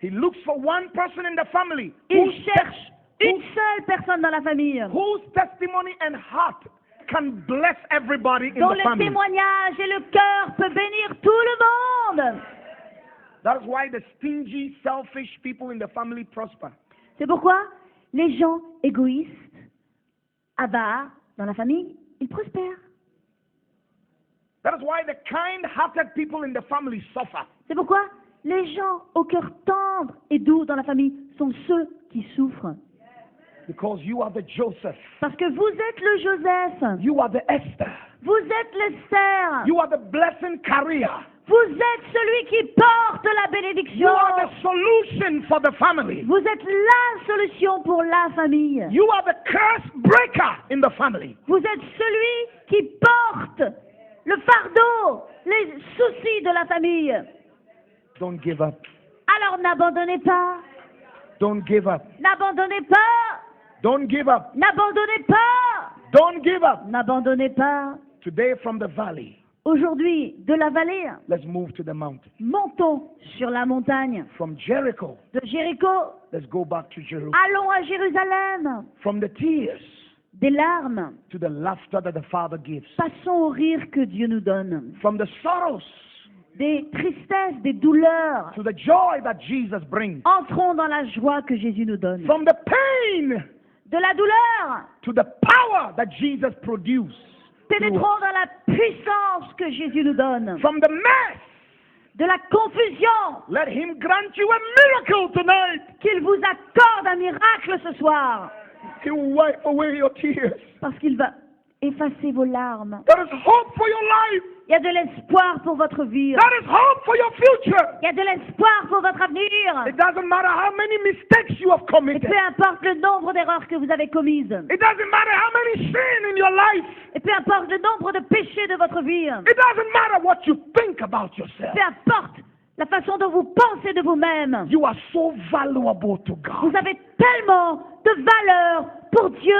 He looks for one person in the family Il cherche une seule personne dans la famille whose testimony and heart can bless everybody in dont the le family. témoignage et le cœur peut bénir tout le monde. That is why the stingy, selfish people in the family prosper. C'est pourquoi les gens égoïstes, avares dans la famille ils prospèrent. That is why the kind-hearted people in the family suffer. C'est pourquoi les gens au cœur tendre et doux dans la famille sont ceux qui souffrent. Because you are the Joseph. Parce que vous êtes le Joseph, You are the Esther. vous êtes l'Esther, You are the blessing carrier. vous êtes celui qui porte la You bénédiction. are the solution for the family. Vous êtes la solution pour la famille. You are the curse breaker in the family. Vous êtes celui qui porte le fardeau, les soucis de la famille. Don't give up. Alors n'abandonnez pas, Don't give up. n'abandonnez pas, Don't give up. n'abandonnez pas, Don't give up. n'abandonnez pas. Today from the valley, Aujourd'hui, de la vallée, let's move to the mountain. montons sur la montagne. From Jericho, De Jéricho, let's go back to Jerusalem. allons à Jérusalem. From the tears Des larmes, to the laughter that the Father gives. passons au rire que Dieu nous donne. From the sorrows Des tristesses, des douleurs, to the joy that Jesus brings. entrons dans la joie que Jésus nous donne. From the pain De la douleur, to the power that Jesus produces. pénétrons dans la puissance que Jésus nous donne. From the mess, De la confusion, let Him grant you a miracle tonight. qu'il vous accorde un miracle ce soir. He will wipe away your tears. Parce qu'il va effacer vos larmes. There is hope for your life. Il y a de l'espoir pour votre vie. There is hope for your future. Il y a de l'espoir pour votre avenir. It doesn't matter how many mistakes you have Et committed. peu importe le nombre d'erreurs que vous avez commises. It doesn't matter how many sin in your life. Et peu importe le nombre de péchés de votre vie. It doesn't matter what you think about yourself. Peu importe la façon dont vous pensez de vous-même. You are so valuable to God. Vous avez tellement de valeur pour Dieu.